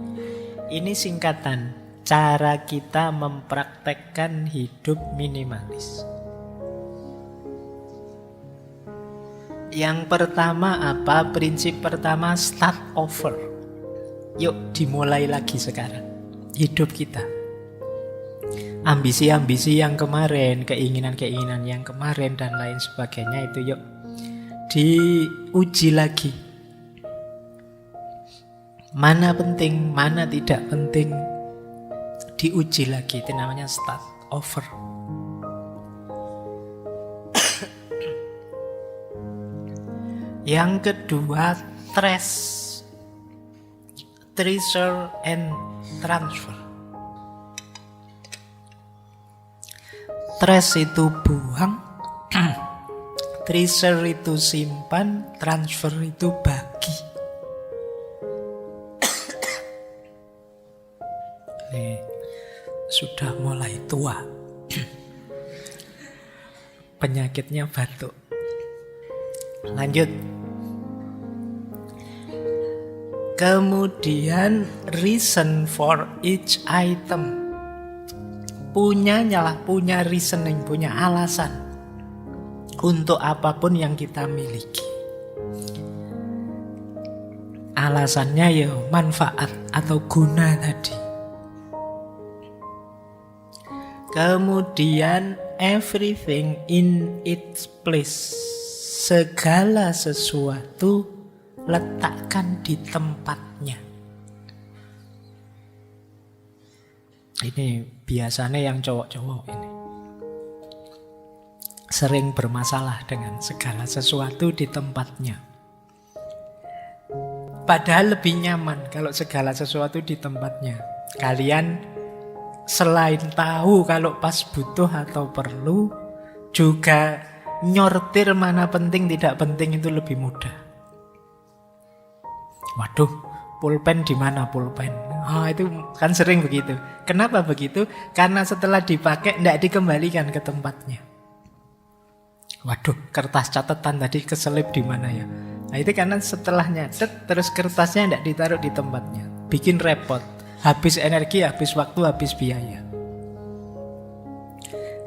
Ini singkatan cara kita mempraktekkan hidup minimalis. Yang pertama apa? Prinsip pertama, start over. Yuk dimulai lagi sekarang hidup kita. Ambisi-ambisi yang kemarin, keinginan-keinginan yang kemarin dan lain sebagainya itu yuk diuji lagi. Mana penting, mana tidak penting, diuji lagi. Itu namanya start over. Yang kedua, treasure and transfer. Trace itu buang, treasure itu simpan, transfer itu bagi. Nih, sudah mulai tua. Penyakitnya batuk. Lanjut. Kemudian reason for each item. Punya reasoning, punya alasan untuk apapun yang kita miliki. Alasannya ya manfaat atau guna tadi. Kemudian everything in its place. Segala sesuatu letakkan di tempatnya. Ini biasanya yang cowok-cowok ini sering bermasalah dengan segala sesuatu di tempatnya. Padahal lebih nyaman kalau segala sesuatu di tempatnya. Kalian selain tahu kalau pas butuh atau perlu, juga nyortir mana penting tidak penting itu lebih mudah. Waduh, pulpen di mana pulpen? Itu kan sering begitu. Kenapa begitu? Karena setelah dipakai tidak dikembalikan ke tempatnya. Waduh, kertas catatan tadi keselip di mana ya? Nah itu karena setelah nyatet terus kertasnya tidak ditaruh di tempatnya. Bikin repot. Habis energi, habis waktu, habis biaya.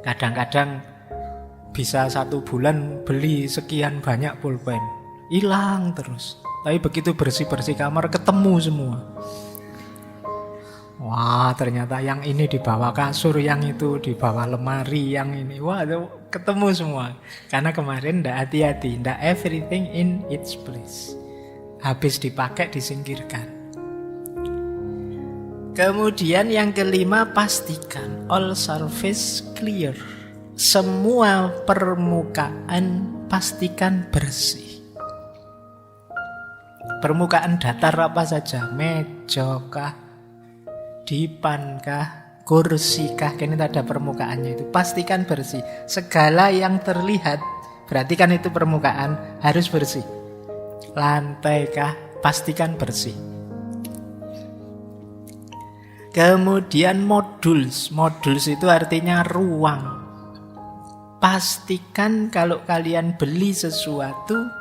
Kadang-kadang bisa 1 bulan beli sekian banyak pulpen. Hilang terus. Tapi begitu bersih-bersih kamar ketemu semua. Wah, ternyata yang ini di bawah kasur, yang itu di bawah lemari, yang ini. Wah, ketemu semua. Karena kemarin ndak hati-hati, ndak everything in its place. Habis dipakai disingkirkan. Kemudian yang kelima, pastikan all surface clear. Semua permukaan pastikan bersih. Permukaan datar apa saja, meja kah, dipan kah, kursi kah, ini ada permukaannya itu. Pastikan bersih. Segala yang terlihat, berarti kan itu permukaan, harus bersih. Lantai kah, pastikan bersih. Kemudian modules. Modules itu artinya ruang. Pastikan kalau kalian beli sesuatu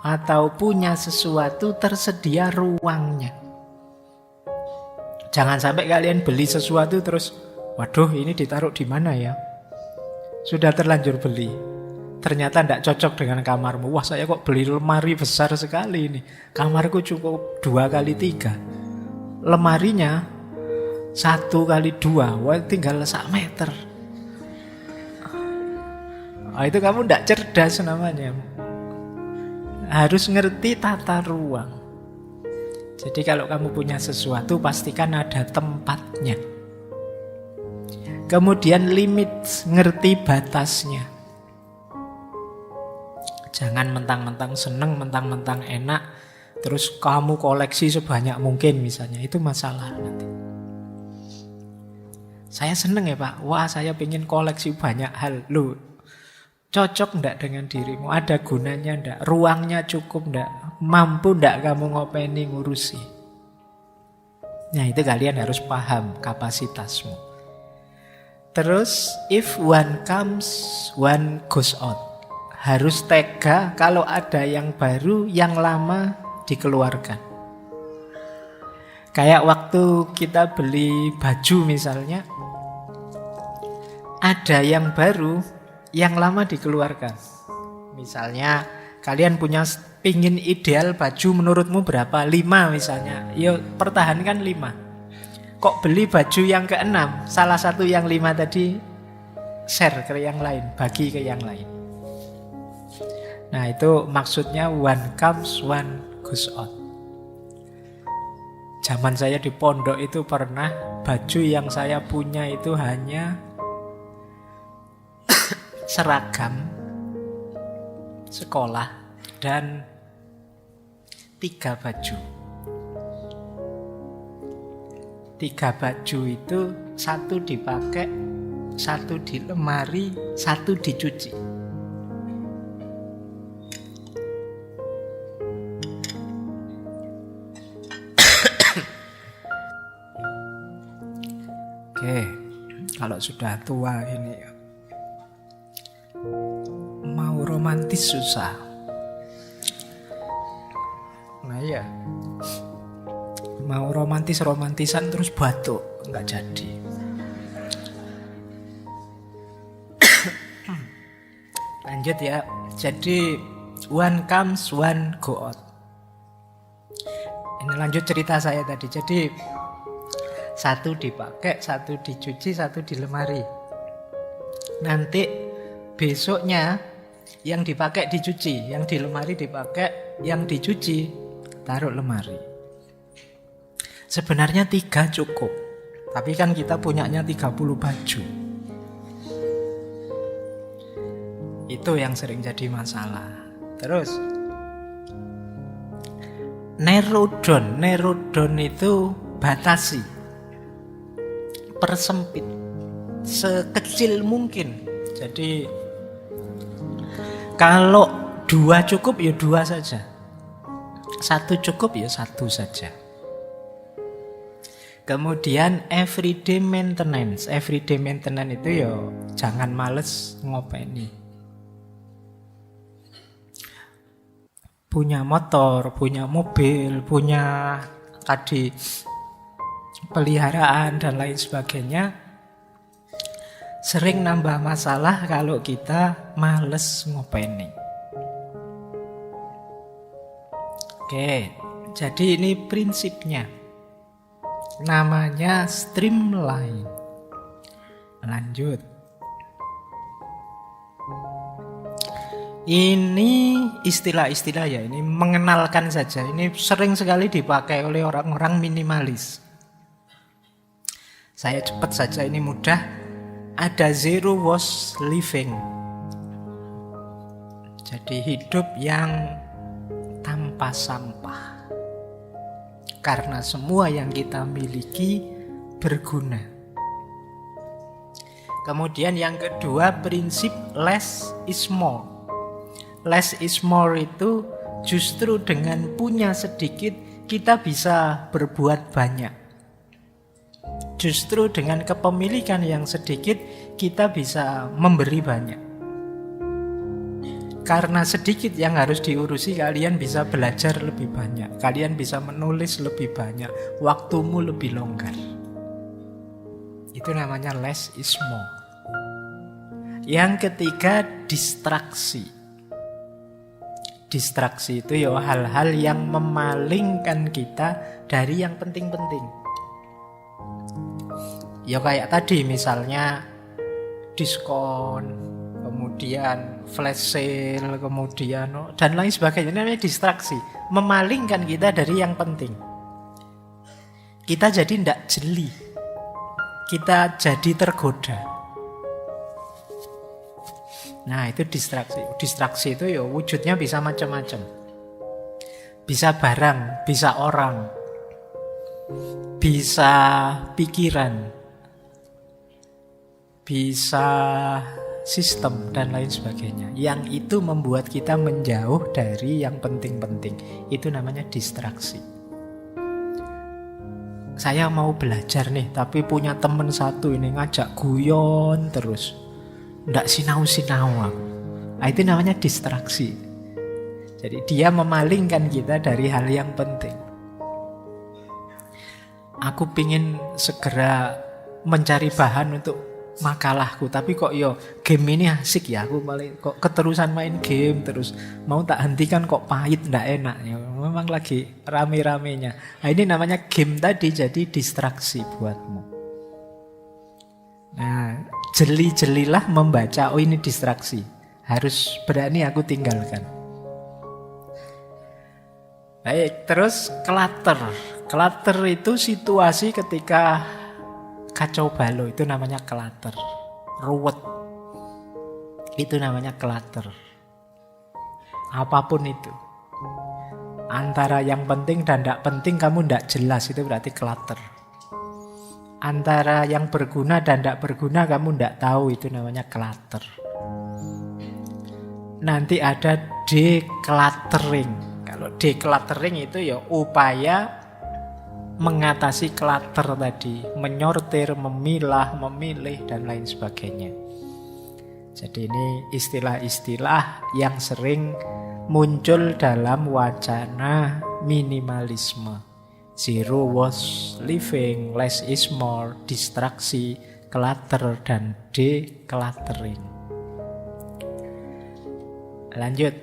atau punya sesuatu tersedia ruangnya. Jangan sampai kalian beli sesuatu terus, waduh ini ditaruh di mana ya? Sudah terlanjur beli. Ternyata tidak cocok dengan kamarmu. Wah, saya kok beli lemari besar sekali ini. Kamarku cukup 2x3. Lemarinya 1x2. Wah, tinggal 1 meter. Itu kamu tidak cerdas namanya. Harus ngerti tata ruang. Jadi kalau kamu punya sesuatu, pastikan ada tempatnya. Kemudian limit, ngerti batasnya. Jangan mentang-mentang seneng, mentang-mentang enak, terus kamu koleksi sebanyak mungkin misalnya. Itu masalah nanti. Saya seneng ya Pak, wah saya pengen koleksi banyak hal. Loh, cocok enggak dengan dirimu? Ada gunanya enggak? Ruangnya cukup enggak? Mampu enggak kamu ngopeni ngurusi? Nah itu kalian harus paham kapasitasmu. Terus if one comes, one goes out. Harus tega kalau ada yang baru, yang lama dikeluarkan. Kayak waktu kita beli baju misalnya, ada yang baru, yang lama dikeluarkan. Misalnya kalian punya pingin ideal baju menurutmu berapa? 5 misalnya. Yo pertahankan 5. Kok beli baju yang ke-6, salah satu yang 5 tadi share ke yang lain, bagi ke yang lain. Nah itu maksudnya one comes, one goes out. Zaman saya di pondok itu pernah baju yang saya punya itu hanya seragam sekolah dan 3 baju. 3 baju itu 1 dipakai, 1 di lemari, 1 dicuci. Oke, kalau sudah tua ini mau romantis susah. Nah ya, mau romantisan terus batuk, nggak jadi. Lanjut ya. Jadi one comes, one go out. Ini lanjut cerita saya tadi. Jadi 1 dipakai, 1 dicuci, 1 di lemari. Nanti besoknya yang dipakai dicuci, yang di lemari dipakai, yang dicuci taruh lemari. Sebenarnya 3 cukup, tapi kan kita punyanya 30 baju. Itu yang sering jadi masalah. Terus narrow down itu batasi, persempit sekecil mungkin. Jadi kalau 2 cukup ya 2 saja, 1 cukup ya 1 saja. Kemudian everyday maintenance itu ya jangan males ngopeni. Punya motor, punya mobil, punya tadi peliharaan dan lain sebagainya, sering nambah masalah kalau kita males ngopeni. Oke, jadi ini prinsipnya. Namanya streamline. Lanjut. Ini istilah-istilah ya, ini mengenalkan saja. Ini sering sekali dipakai oleh orang-orang minimalis. Saya cepat saja, ini mudah. Ada zero waste living. Jadi hidup yang tanpa sampah. Karena semua yang kita miliki berguna. Kemudian yang kedua, prinsip less is more. Less is more itu justru dengan punya sedikit kita bisa berbuat banyak. Justru dengan kepemilikan yang sedikit kita bisa memberi banyak. Karena sedikit yang harus diurusi, kalian bisa belajar lebih banyak. Kalian bisa menulis lebih banyak. Waktumu lebih longgar. Itu namanya less is more. Yang ketiga, distraksi. Distraksi itu ya hal-hal yang memalingkan kita dari yang penting-penting. Ya kayak tadi misalnya diskon, kemudian flash sale, kemudian dan lain sebagainya. Ini namanya distraksi, memalingkan kita dari yang penting. Kita jadi tidak jeli, kita jadi tergoda. Nah itu distraksi. Distraksi itu ya wujudnya bisa macam-macam. Bisa barang, bisa orang, bisa pikiran, bisa sistem dan lain sebagainya. Yang itu membuat kita menjauh dari yang penting-penting. Itu namanya distraksi. Saya mau belajar nih, tapi punya teman satu ini ngajak guyon terus. Nggak sinau-sinau aku. Nah, itu namanya distraksi. Jadi dia memalingkan kita dari hal yang penting. Aku pingin segera mencari bahan untuk makalahku, tapi kok game ini asik ya, aku malah kok keterusan main game terus, mau tak hentikan kok pahit, nggak enak ya. Memang lagi rame-ramenya. Nah, ini namanya game tadi, jadi distraksi buatmu. Nah, jeli-jelilah membaca, oh ini distraksi, harus berani aku tinggalkan. Baik, terus clutter. Clutter itu situasi ketika kacau balau, itu namanya clutter. Ruwet, itu namanya clutter. Apapun itu, antara yang penting dan tidak penting kamu tidak jelas, itu berarti clutter. Antara yang berguna dan tidak berguna kamu tidak tahu, itu namanya clutter. Nanti ada decluttering. Kalau decluttering itu ya upaya mengatasi clutter tadi, menyortir, memilah, memilih dan lain sebagainya. Jadi ini istilah-istilah yang sering muncul dalam wacana minimalisme. Zero waste living, less is more, distraksi, clutter, dan decluttering. Lanjut.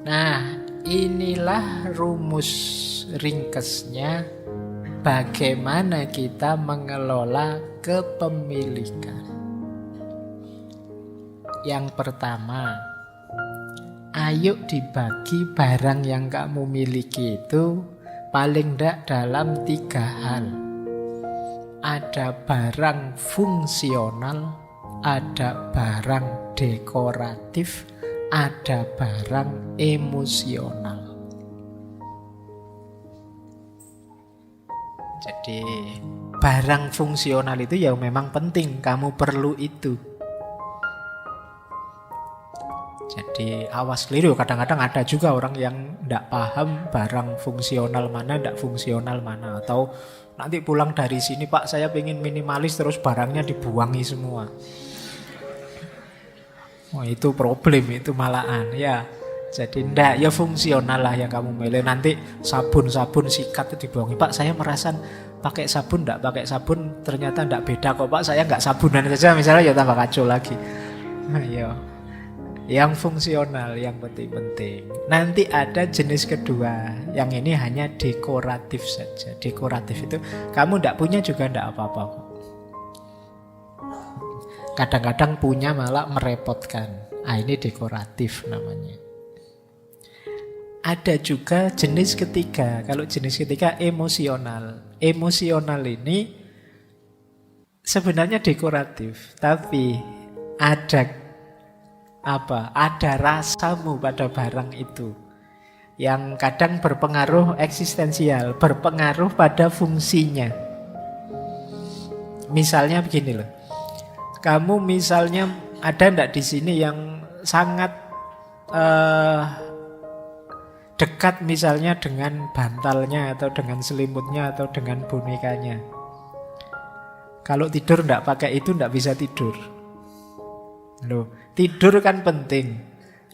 Nah, inilah rumus ringkasnya bagaimana kita mengelola kepemilikan. Yang pertama, ayo dibagi barang yang kamu miliki itu paling tidak dalam 3 hal. Ada barang fungsional, ada barang dekoratif, ada barang emosional. Jadi barang fungsional itu ya memang penting, kamu perlu itu. Jadi awas keliru, kadang-kadang ada juga orang yang tidak paham barang fungsional mana, tidak fungsional mana. Atau nanti pulang dari sini, Pak saya pengen minimalis, terus barangnya dibuangi semua. Oh itu problem, itu malahan ya. Jadi ndak, ya fungsional lah yang kamu milih. Nanti sabun-sabun sikat itu dibuangi. Pak saya merasa pakai sabun, ndak pakai sabun ternyata ndak beda kok Pak, saya nggak sabunan saja misalnya, ya tambah kacau lagi. Ya. Yang fungsional, yang penting-penting. Nanti ada jenis kedua, yang ini hanya dekoratif saja. Dekoratif itu kamu ndak punya juga ndak apa-apa kok. Kadang-kadang punya malah merepotkan. Ini dekoratif namanya. Ada juga jenis ketiga. Kalau jenis ketiga emosional. Emosional ini sebenarnya dekoratif, tapi ada rasamu pada barang itu yang kadang berpengaruh eksistensial, berpengaruh pada fungsinya. Misalnya begini loh. Kamu misalnya ada ndak di sini yang sangat dekat misalnya dengan bantalnya atau dengan selimutnya atau dengan bonekanya. Kalau tidur ndak pakai itu ndak bisa tidur. Loh, tidur kan penting.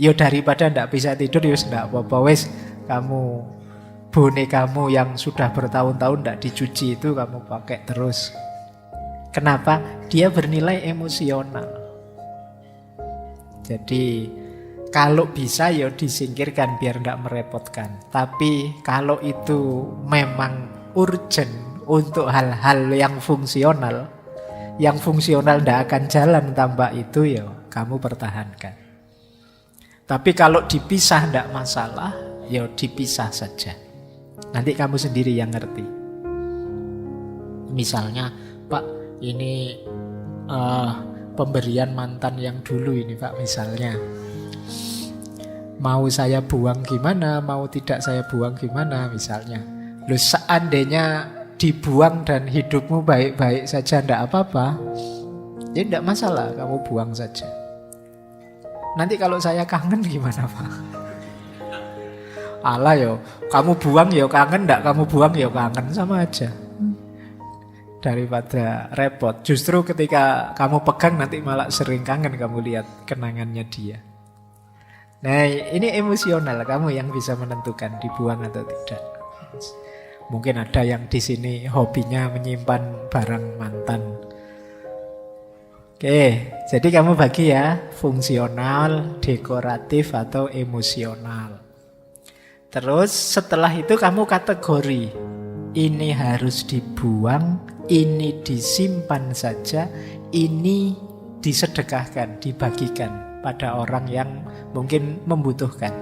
Yo daripada ndak bisa tidur yo ndak apa-apa wes, kamu bonekamu yang sudah bertahun-tahun ndak dicuci itu kamu pakai terus. Kenapa? Dia bernilai emosional. Jadi kalau bisa ya disingkirkan biar ndak merepotkan. Tapi kalau itu memang urgent untuk hal-hal yang fungsional ndak akan jalan tanpa itu, ya kamu pertahankan. Tapi kalau dipisah ndak masalah, ya dipisah saja. Nanti kamu sendiri yang ngerti. Misalnya, Pak, ini pemberian mantan yang dulu ini Pak, misalnya. Mau saya buang gimana, mau tidak saya buang gimana misalnya. Loh, seandainya dibuang dan hidupmu baik-baik saja ndak apa-apa, ya ndak masalah, kamu buang saja. Nanti kalau saya kangen gimana Pak? Alah yo, kamu buang yo kangen, ndak kamu buang yo kangen, sama aja. Daripada repot. Justru ketika kamu pegang nanti malah sering kangen, kamu lihat kenangannya dia. Nah ini emosional, kamu yang bisa menentukan dibuang atau tidak. Mungkin ada yang di sini hobinya menyimpan barang mantan. Oke, jadi kamu bagi ya, fungsional, dekoratif, atau emosional. Terus setelah itu kamu kategori. Ini harus dibuang, ini disimpan saja, ini disedekahkan, dibagikan pada orang yang mungkin membutuhkan.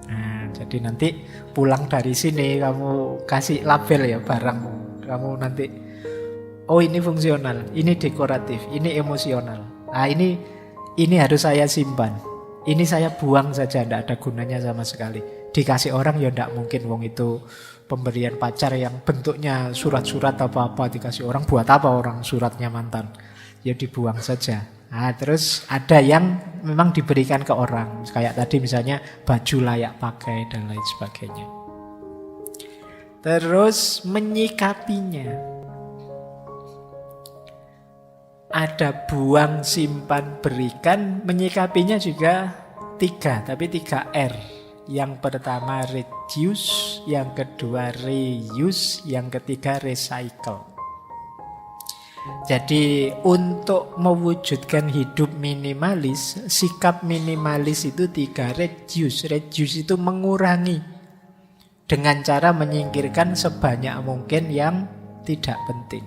Nah, jadi nanti pulang dari sini kamu kasih label ya barangmu. Kamu nanti, oh ini fungsional, ini dekoratif, ini emosional. Nah ini harus saya simpan, ini saya buang saja, tidak ada gunanya sama sekali. Dikasih orang ya tidak mungkin, wong itu pemberian pacar yang bentuknya surat-surat apa-apa dikasih orang, buat apa orang suratnya mantan? Ya dibuang saja. Nah, terus ada yang memang diberikan ke orang, kayak tadi misalnya baju layak pakai dan lain sebagainya. Terus menyikapinya. Ada buang, simpan, berikan. Menyikapinya juga 3, tapi 3 R. Yang pertama reduce, yang kedua reuse, yang ketiga recycle. Jadi untuk mewujudkan hidup minimalis, sikap minimalis itu 3. Reduce. Reduce itu mengurangi dengan cara menyingkirkan sebanyak mungkin yang tidak penting.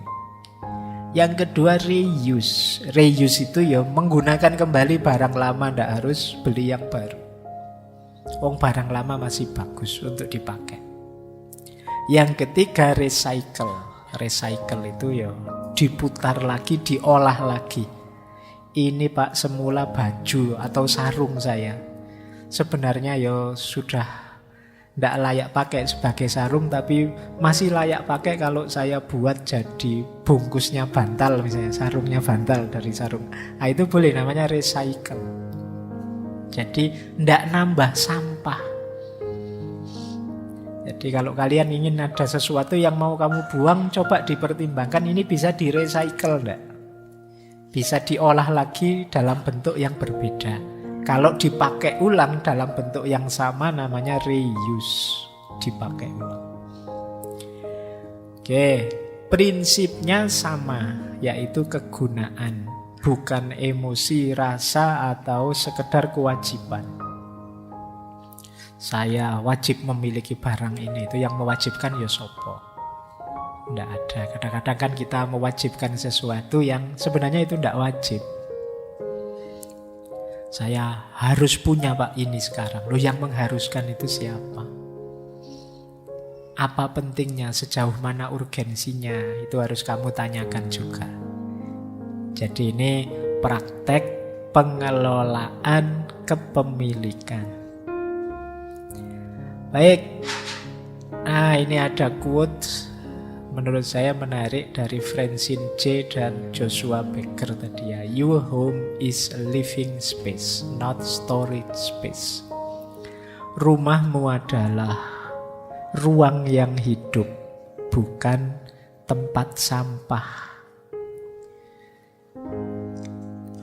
Yang kedua reuse. Reuse itu ya menggunakan kembali barang lama, ndak harus beli yang baru. Wong barang lama masih bagus untuk dipakai. Yang ketiga recycle. Recycle itu ya diputar lagi, diolah lagi. Ini Pak semula baju atau sarung saya. Sebenarnya ya sudah tidak layak pakai sebagai sarung, tapi masih layak pakai kalau saya buat jadi bungkusnya bantal misalnya, sarungnya bantal dari sarung. Nah, itu boleh, namanya recycle. Jadi tidak nambah sampah. Jadi kalau kalian ingin ada sesuatu yang mau kamu buang, coba dipertimbangkan ini bisa di-recycle enggak? Bisa diolah lagi dalam bentuk yang berbeda. Kalau dipakai ulang dalam bentuk yang sama namanya reuse, dipakai ulang. Oke, prinsipnya sama, yaitu kegunaan, bukan emosi, rasa, atau sekedar kewajiban. Saya wajib memiliki barang ini, itu yang mewajibkan ya sopo. Tidak ada. Kadang-kadang kan kita mewajibkan sesuatu yang sebenarnya itu tidak wajib. Saya harus punya Pak ini sekarang. Loh, yang mengharuskan itu siapa? Apa pentingnya, sejauh mana urgensinya, itu harus kamu tanyakan juga. Jadi ini praktek pengelolaan kepemilikan. Baik. Nah, ini ada quote menurut saya menarik dari Francine J. dan Joshua Becker tadi ya. Your home is a living space, not storage space. Rumahmu adalah ruang yang hidup, bukan tempat sampah.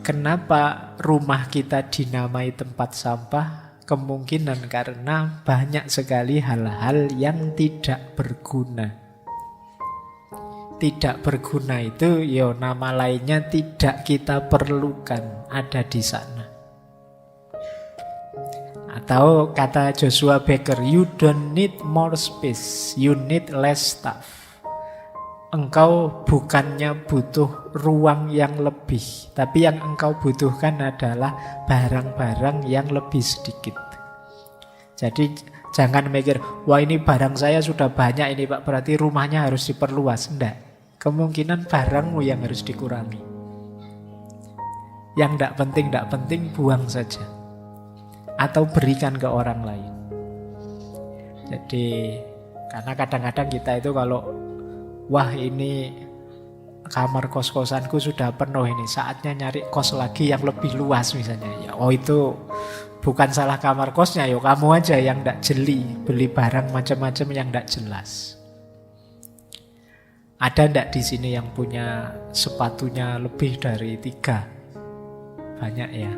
Kenapa rumah kita dinamai tempat sampah? Kemungkinan karena banyak sekali hal-hal yang tidak berguna. Tidak berguna itu ya nama lainnya tidak kita perlukan ada di sana. Atau kata Joshua Becker, you don't need more space, you need less stuff. Engkau bukannya butuh ruang yang lebih, tapi yang engkau butuhkan adalah barang-barang yang lebih sedikit. Jadi jangan mikir, wah ini barang saya sudah banyak ini Pak, berarti rumahnya harus diperluas. Enggak. Kemungkinan barangmu yang harus dikurangi. Yang tidak penting buang saja. Atau berikan ke orang lain. Jadi karena kadang-kadang kita itu kalau wah ini kamar kos-kosanku sudah penuh ini, saatnya nyari kos lagi yang lebih luas misalnya. Ya, oh itu bukan salah kamar kosnya, yo kamu aja yang tidak jeli beli barang macam-macam yang tidak jelas. Ada ndak di sini yang punya sepatunya lebih dari 3? Banyak ya.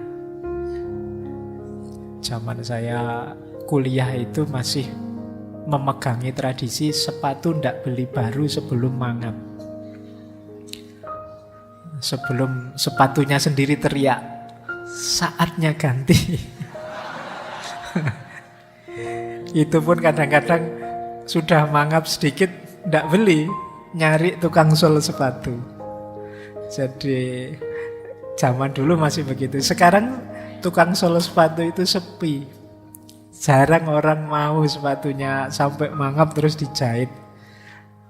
Zaman saya kuliah itu masih memegangi tradisi sepatu ndak beli baru sebelum mangap. Sebelum sepatunya sendiri teriak, saatnya ganti. Itu pun kadang-kadang sudah mangap sedikit ndak beli, nyari tukang sol sepatu. Jadi zaman dulu masih begitu. Sekarang tukang sol sepatu itu sepi. Jarang orang mau sepatunya sampai mangap terus dijahit.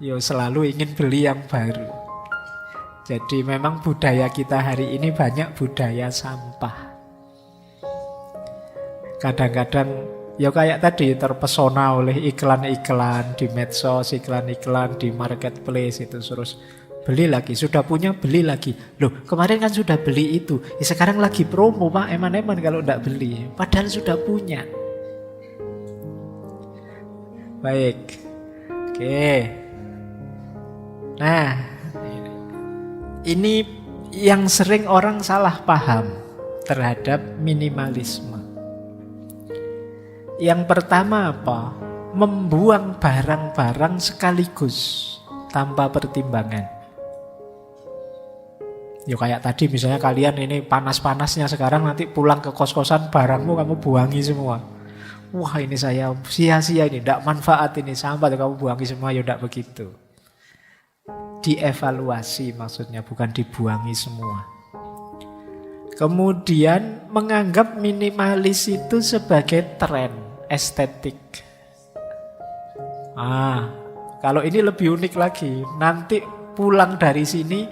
Yo selalu ingin beli yang baru. Jadi memang budaya kita hari ini banyak budaya sampah. Kadang-kadang ya kayak tadi terpesona oleh iklan-iklan di medsos, iklan-iklan di marketplace itu, terus beli lagi, sudah punya beli lagi. Loh kemarin kan sudah beli itu, ya sekarang lagi promo Pak, eman-eman kalau tidak beli, padahal sudah punya. Baik, oke. Nah ini yang sering orang salah paham terhadap minimalisme. Yang pertama apa? Membuang barang-barang sekaligus tanpa pertimbangan. Ya kayak tadi misalnya kalian ini panas-panasnya sekarang, nanti pulang ke kos-kosan barangmu kamu buangi semua. Wah ini saya sia-sia ini, tidak manfaat ini, sampah kamu buangi semua, ya tidak begitu. dievaluasi maksudnya, bukan dibuangi semua. Kemudian menganggap minimalis itu sebagai tren estetik. Kalau ini lebih unik lagi. Nanti pulang dari sini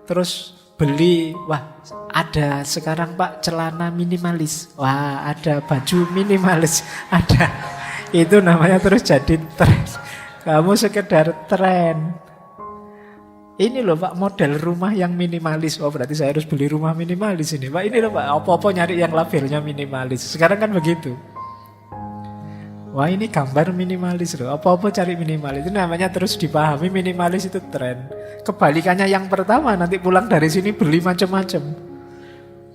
terus beli, wah ada sekarang Pak celana minimalis, wah ada baju minimalis, ada. Itu namanya terus jadi tren. Kamu sekedar tren. Ini loh Pak model rumah yang minimalis. Oh berarti saya harus beli rumah minimalis ini Pak. Ini loh Pak, apa-apa nyari yang labelnya minimalis. Sekarang kan begitu. Wah ini gambar minimalis loh, apa-apa cari minimalis. Itu namanya terus dipahami minimalis itu tren. Kebalikannya yang pertama, nanti pulang dari sini beli macam-macam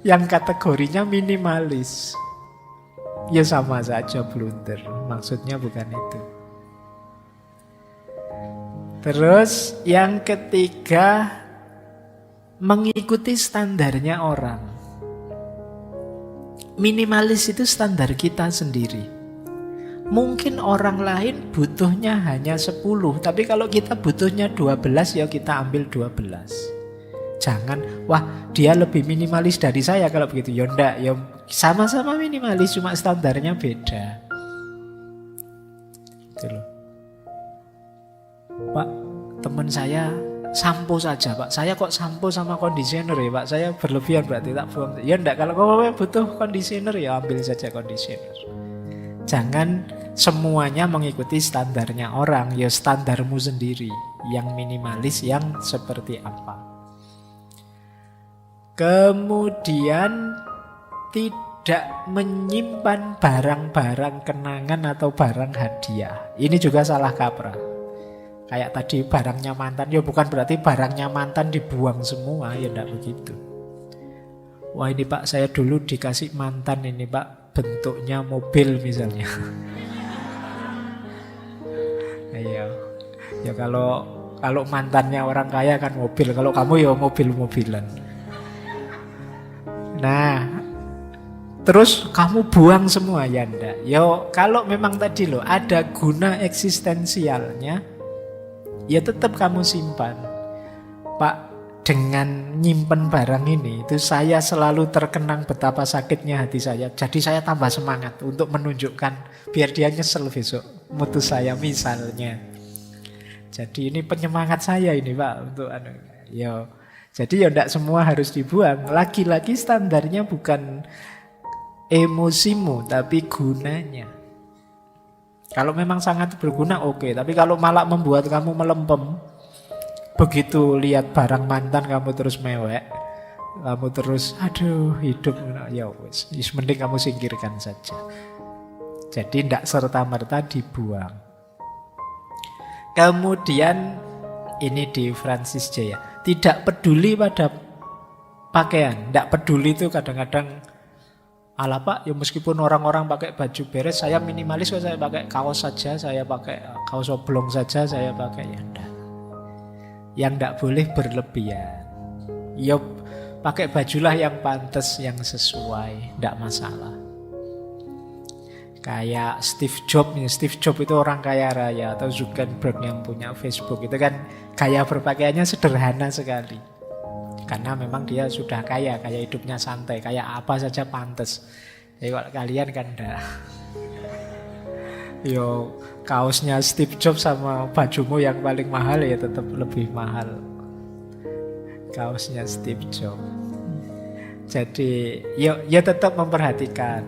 yang kategorinya minimalis. Ya sama saja blunder. Maksudnya bukan itu. Terus yang ketiga, mengikuti standarnya orang. Minimalis itu standar kita sendiri. Mungkin orang lain butuhnya hanya 10, tapi kalau kita butuhnya 12, ya kita ambil 12. Jangan, wah dia lebih minimalis dari saya kalau begitu. Ya enggak, ya sama-sama minimalis, cuma standarnya beda. Gitu loh. Pak, teman saya sampo saja Pak. Saya kok sampo sama conditioner ya Pak. Saya berlebihan berarti tak buang. Ya enggak, kalau kamu butuh conditioner ya ambil saja conditioner. Jangan semuanya mengikuti standarnya orang. Ya standarmu sendiri. Yang minimalis yang seperti apa. Kemudian tidak menyimpan barang-barang kenangan atau barang hadiah. Ini juga salah kaprah. Kayak tadi barangnya mantan, ya bukan berarti barangnya mantan dibuang semua, ya enggak begitu. Wah ini Pak, saya dulu dikasih mantan ini Pak, bentuknya mobil misalnya. Iya. Ya kalau mantannya orang kaya kan mobil, kalau kamu ya mobil-mobilan. Nah, terus kamu buang semua ya enggak. Yo kalau memang tadi loh ada guna eksistensialnya, ya tetap kamu simpan. Pak, dengan nyimpen barang ini itu saya selalu terkenang betapa sakitnya hati saya. Jadi saya tambah semangat untuk menunjukkan biar dia nyesel besok mutus saya misalnya. Jadi ini penyemangat saya ini Pak untuk yo. Jadi ya enggak semua harus dibuang. Lagi-lagi standarnya bukan emosimu tapi gunanya. Kalau memang sangat berguna oke. Tapi kalau malah membuat kamu melempem, begitu lihat barang mantan kamu terus mewek, kamu terus aduh hidup, ya wis mending kamu singkirkan saja. Jadi tidak serta-merta dibuang. Kemudian ini di Francis J ya, tidak peduli pada pakaian. Tidak peduli itu kadang-kadang ala Pak, ya meskipun orang-orang pakai baju beres, saya minimalis kok, saya pakai kaos saja, saya pakai kaos oblong saja, saya pakai ya enggak. Yang enggak boleh berlebihan. Ya pakai bajulah yang pantas, yang sesuai, enggak masalah. Kayak Steve Jobs nih, Steve Jobs itu orang kaya raya, atau Zuckerberg yang punya Facebook, itu kan gaya berpakaiannya sederhana sekali. Karena memang dia sudah kaya hidupnya santai, kayak apa saja pantas. Ya kalau kalian kan enggak. Yo kaosnya Steve Jobs sama bajumu yang paling mahal ya tetap lebih mahal kaosnya Steve Jobs. Jadi ya tetap memperhatikan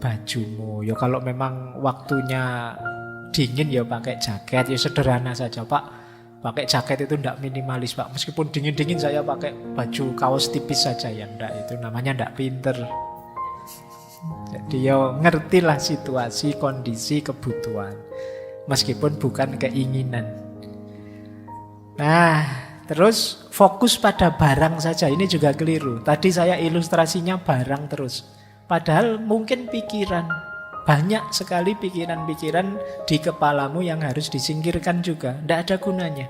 bajumu. Ya kalau memang waktunya dingin ya pakai jaket, ya sederhana saja Pak. Pakai jaket itu enggak minimalis Pak. Meskipun dingin-dingin saya pakai baju kaos tipis saja ya enggak. Itu namanya enggak pinter. Jadi ya ngertilah situasi, kondisi, kebutuhan. Meskipun bukan keinginan. Nah, terus fokus pada barang saja. Ini juga keliru. Tadi saya ilustrasinya barang terus. Padahal mungkin pikiran. Banyak sekali pikiran-pikiran di kepalamu yang harus disingkirkan juga. Tidak ada gunanya.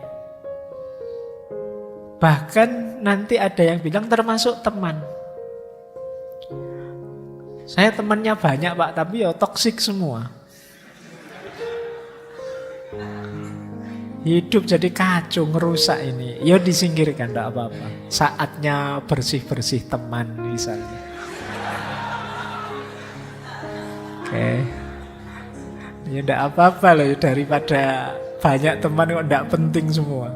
Bahkan nanti ada yang bilang termasuk teman. Saya temannya banyak Pak, tapi ya toksik semua. Hidup jadi kacau, ngerusak ini. Ya disingkirkan, tidak apa-apa. Saatnya bersih-bersih teman misalnya. Oke. Ya tidak apa-apa loh, daripada banyak teman kok tidak penting semua.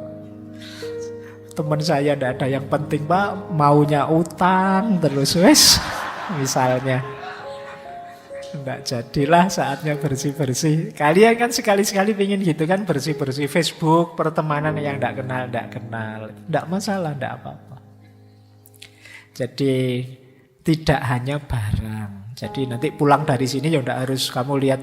Teman saya tidak ada yang penting, Pak. Maunya utang terus, wes. Misalnya. Enggak jadilah saatnya bersih-bersih. Kalian kan sekali-sekali pingin gitu kan, bersih-bersih Facebook, pertemanan yang enggak kenal. Enggak masalah, enggak apa-apa. Jadi tidak hanya barang. Jadi nanti pulang dari sini ya enggak harus kamu lihat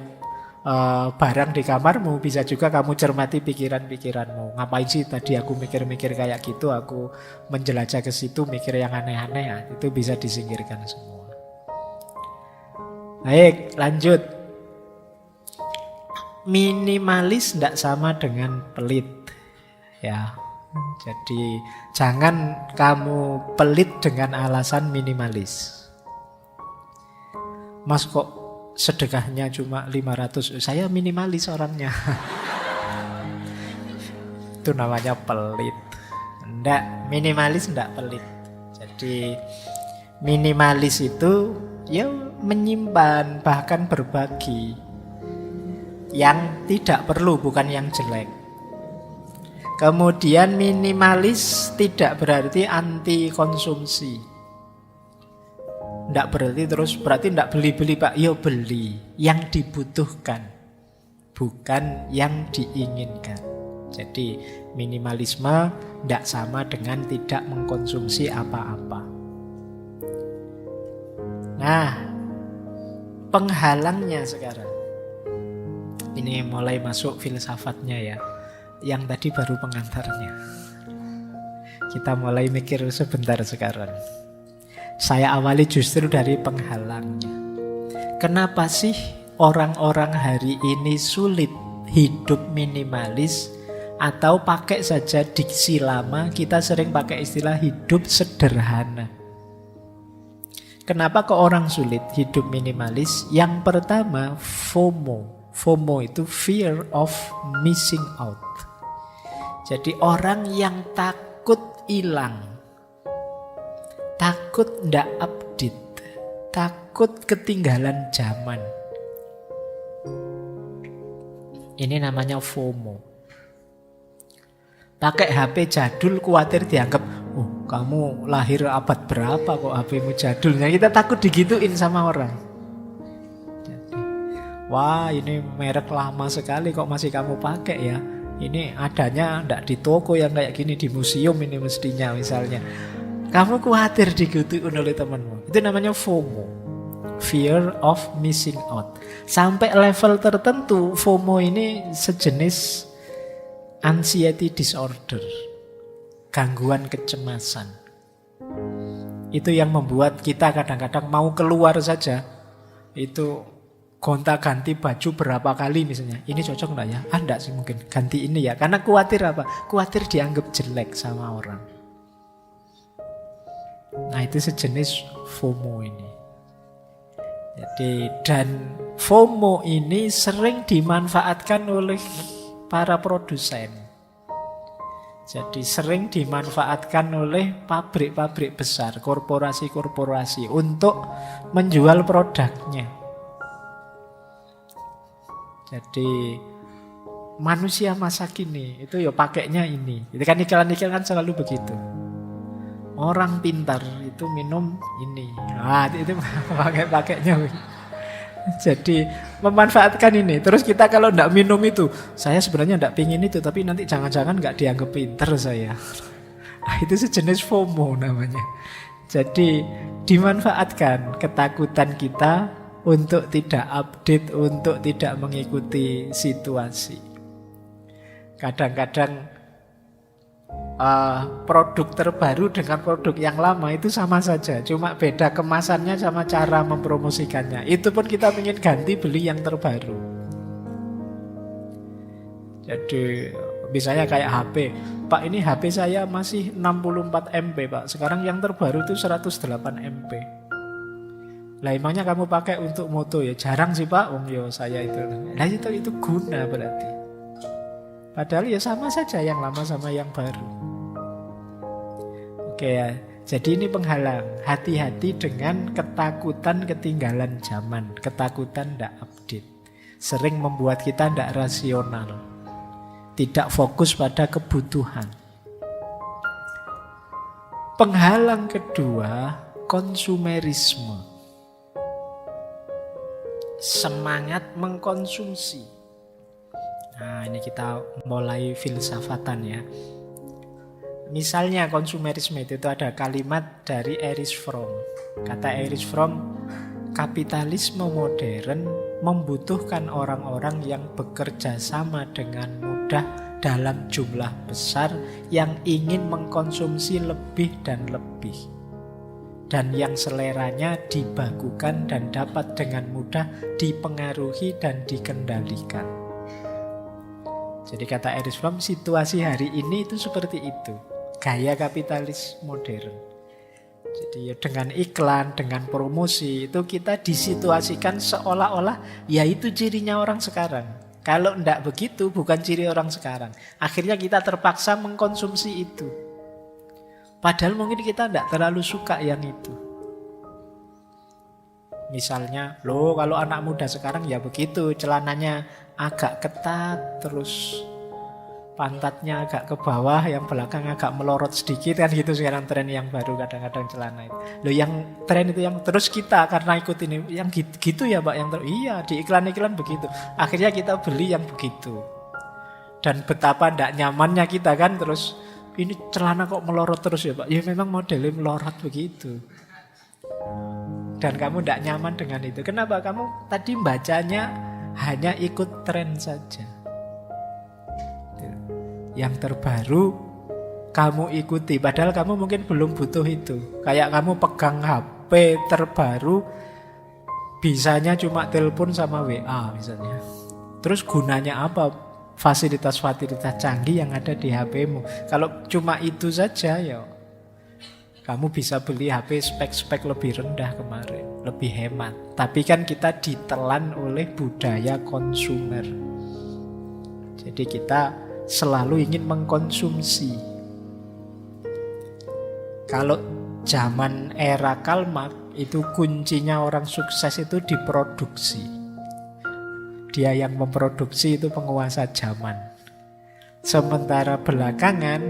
barang di kamarmu. Bisa juga kamu cermati pikiran-pikiranmu. Ngapain sih tadi aku mikir-mikir kayak gitu, aku menjelajah ke situ mikir yang aneh-aneh ya. Itu bisa disingkirkan semua. Baik, lanjut. Minimalis tidak sama dengan pelit. Ya. Jadi jangan kamu pelit dengan alasan minimalis. Mas kok sedekahnya cuma 500? Saya minimalis orangnya. Itu namanya pelit. Enggak, minimalis enggak pelit. Jadi minimalis itu ya menyimpan, bahkan berbagi yang tidak perlu, bukan yang jelek. Kemudian minimalis tidak berarti anti konsumsi. Tidak berarti tidak beli-beli, Pak. Ya beli yang dibutuhkan, bukan yang diinginkan. Jadi minimalisme tidak sama dengan tidak mengkonsumsi apa-apa. Nah, penghalangnya sekarang. Ini mulai masuk filsafatnya ya. Yang tadi baru pengantarnya. Kita mulai mikir sebentar sekarang. Saya awali justru dari penghalangnya. Kenapa sih orang-orang hari ini sulit hidup minimalis? Atau pakai saja diksi lama, kita sering pakai istilah hidup sederhana. Kenapa kok orang sulit hidup minimalis? Yang pertama, FOMO. FOMO itu fear of missing out. Jadi orang yang takut hilang, takut ndak update, takut ketinggalan zaman. Ini namanya FOMO. Pakai HP jadul khawatir dianggap, oh kamu lahir abad berapa kok HP-mu jadulnya. Kita takut digituin sama orang. Jadi, wah ini merek lama sekali kok masih kamu pakai ya. Ini adanya enggak di toko yang kayak gini, di museum ini mestinya misalnya. Kamu khawatir digituin oleh temanmu. Itu namanya FOMO. Fear of missing out. Sampai level tertentu FOMO ini sejenis anxiety disorder, gangguan kecemasan. Itu yang membuat kita kadang-kadang mau keluar saja, itu gonta-ganti baju berapa kali misalnya. Ini cocok enggak ya? Enggak sih mungkin, ganti ini ya. Karena khawatir apa? Khawatir dianggap jelek sama orang. Nah itu sejenis FOMO ini. Jadi dan FOMO ini sering dimanfaatkan oleh para produsen. Jadi sering dimanfaatkan oleh pabrik-pabrik besar, korporasi-korporasi untuk menjual produknya. Jadi manusia masa kini itu ya pakainya ini. Itu kan iklan-iklan kan selalu begitu. Orang pintar itu minum ini. Ah, itu pakainya. Jadi memanfaatkan ini. Terus kita kalau tidak minum itu, saya sebenarnya tidak pingin itu, tapi nanti jangan-jangan nggak dianggap pintar saya. Nah, itu sejenis FOMO namanya. Jadi dimanfaatkan ketakutan kita untuk tidak update, untuk tidak mengikuti situasi. Kadang-kadang produk terbaru dengan produk yang lama itu sama saja, cuma beda kemasannya sama cara mempromosikannya. Itu pun kita ingin ganti beli yang terbaru. Jadi misalnya kayak HP, Pak ini HP saya masih 64 MB Pak, sekarang yang terbaru itu 108 MB. Lah emangnya kamu pakai untuk moto ya? Jarang sih Pak, yo saya itu. Nah itu guna berarti. Padahal ya sama saja yang lama sama yang baru. Oke ya, jadi ini penghalang. Hati-hati dengan ketakutan ketinggalan zaman, ketakutan tidak update. Sering membuat kita tidak rasional, tidak fokus pada kebutuhan. Penghalang kedua, konsumerisme. Semangat mengkonsumsi. Nah, ini kita mulai filsafatan ya. Misalnya konsumerisme itu ada kalimat dari Erich Fromm. Kata Erich Fromm, kapitalisme modern membutuhkan orang-orang yang bekerja sama dengan mudah dalam jumlah besar, yang ingin mengkonsumsi lebih dan lebih, dan yang seleranya dibagukan dan dapat dengan mudah dipengaruhi dan dikendalikan. Jadi kata Erich Fromm, situasi hari ini itu seperti itu. Gaya kapitalis modern. Jadi ya dengan iklan, dengan promosi, itu kita disituasikan seolah-olah ya itu cirinya orang sekarang. Kalau enggak begitu, bukan ciri orang sekarang. Akhirnya kita terpaksa mengkonsumsi itu. Padahal mungkin kita enggak terlalu suka yang itu. Misalnya, loh kalau anak muda sekarang ya begitu, celananya agak ketat, terus pantatnya agak ke bawah, yang belakang agak melorot sedikit, kan gitu sekarang tren yang baru kadang-kadang celana itu. Loh yang tren itu yang terus kita karena ikut ini, yang gitu ya Pak, yang iya di iklan-iklan begitu. Akhirnya kita beli yang begitu. Dan betapa tidak nyamannya kita kan, terus ini celana kok melorot terus ya Pak. Ya memang modelnya melorot begitu. Dan kamu tidak nyaman dengan itu. Kenapa? Kamu tadi bacanya hanya ikut tren saja. Yang terbaru kamu ikuti, padahal kamu mungkin belum butuh itu. Kayak kamu pegang HP terbaru, bisanya cuma telepon sama WA misalnya. Terus gunanya apa fasilitas-fasilitas canggih yang ada di HP-mu? Kalau cuma itu saja ya kamu bisa beli HP spek-spek lebih rendah kemarin, lebih hemat. Tapi kan kita ditelan oleh budaya konsumer. Jadi kita selalu ingin mengkonsumsi. Kalau zaman era Karl Marx itu kuncinya orang sukses itu diproduksi. Dia yang memproduksi itu penguasa zaman. Sementara belakangan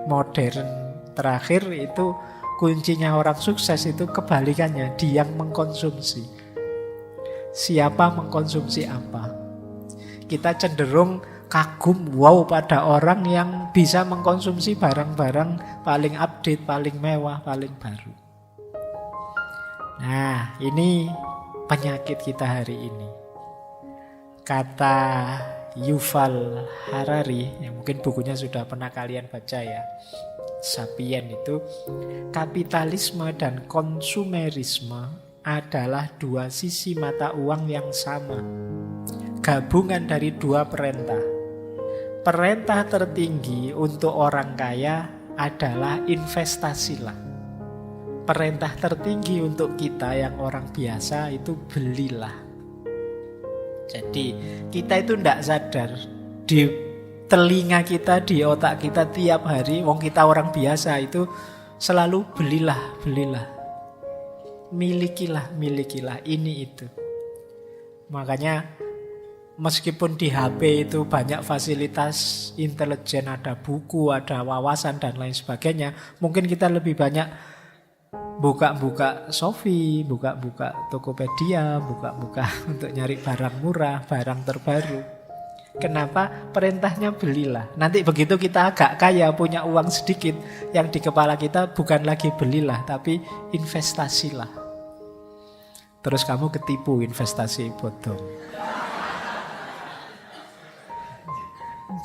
modern terakhir itu kuncinya orang sukses itu kebalikannya, dia yang mengkonsumsi. Siapa mengkonsumsi apa? Kita cenderung kagum, wow pada orang yang bisa mengkonsumsi barang-barang paling update, paling mewah, paling baru. Nah, ini penyakit kita hari ini. Kata Yuval Harari, yang mungkin bukunya sudah pernah kalian baca ya, Sapien itu, kapitalisme dan konsumerisme adalah dua sisi mata uang yang sama, gabungan dari dua perintah. Perintah tertinggi untuk orang kaya adalah investasilah. Perintah tertinggi untuk kita yang orang biasa itu belilah. Jadi kita itu tidak sadar, di telinga kita, di otak kita tiap hari, wong kita orang biasa itu selalu belilah, belilah, milikilah, milikilah, ini itu. Makanya meskipun di HP itu banyak fasilitas intelijen, ada buku, ada wawasan dan lain sebagainya, mungkin kita lebih banyak buka-buka Shopee, buka-buka Tokopedia, buka-buka untuk nyari barang murah, barang terbaru. Kenapa? Perintahnya belilah. Nanti begitu kita agak kaya, punya uang sedikit, yang di kepala kita bukan lagi belilah, tapi investasilah. Terus kamu ketipu investasi bodong.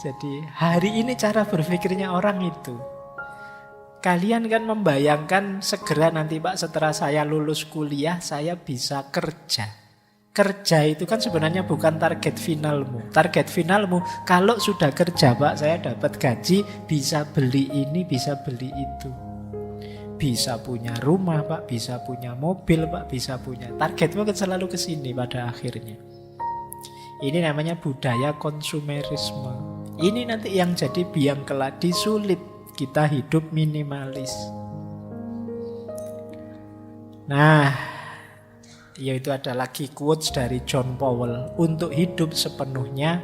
Jadi hari ini cara berpikirnya orang itu. Kalian kan membayangkan segera nanti Pak, setelah saya lulus kuliah saya bisa kerja. Kerja itu kan sebenarnya bukan target finalmu. Target finalmu kalau sudah kerja Pak, saya dapat gaji, bisa beli ini, bisa beli itu. Bisa punya rumah Pak, bisa punya mobil Pak, bisa punya. Targetmu kan selalu ke sini pada akhirnya. Ini namanya budaya konsumerisme. Ini nanti yang jadi biang keladi sulit kita hidup minimalis. Nah, yaitu ada lagi quotes dari John Powell. Untuk hidup sepenuhnya,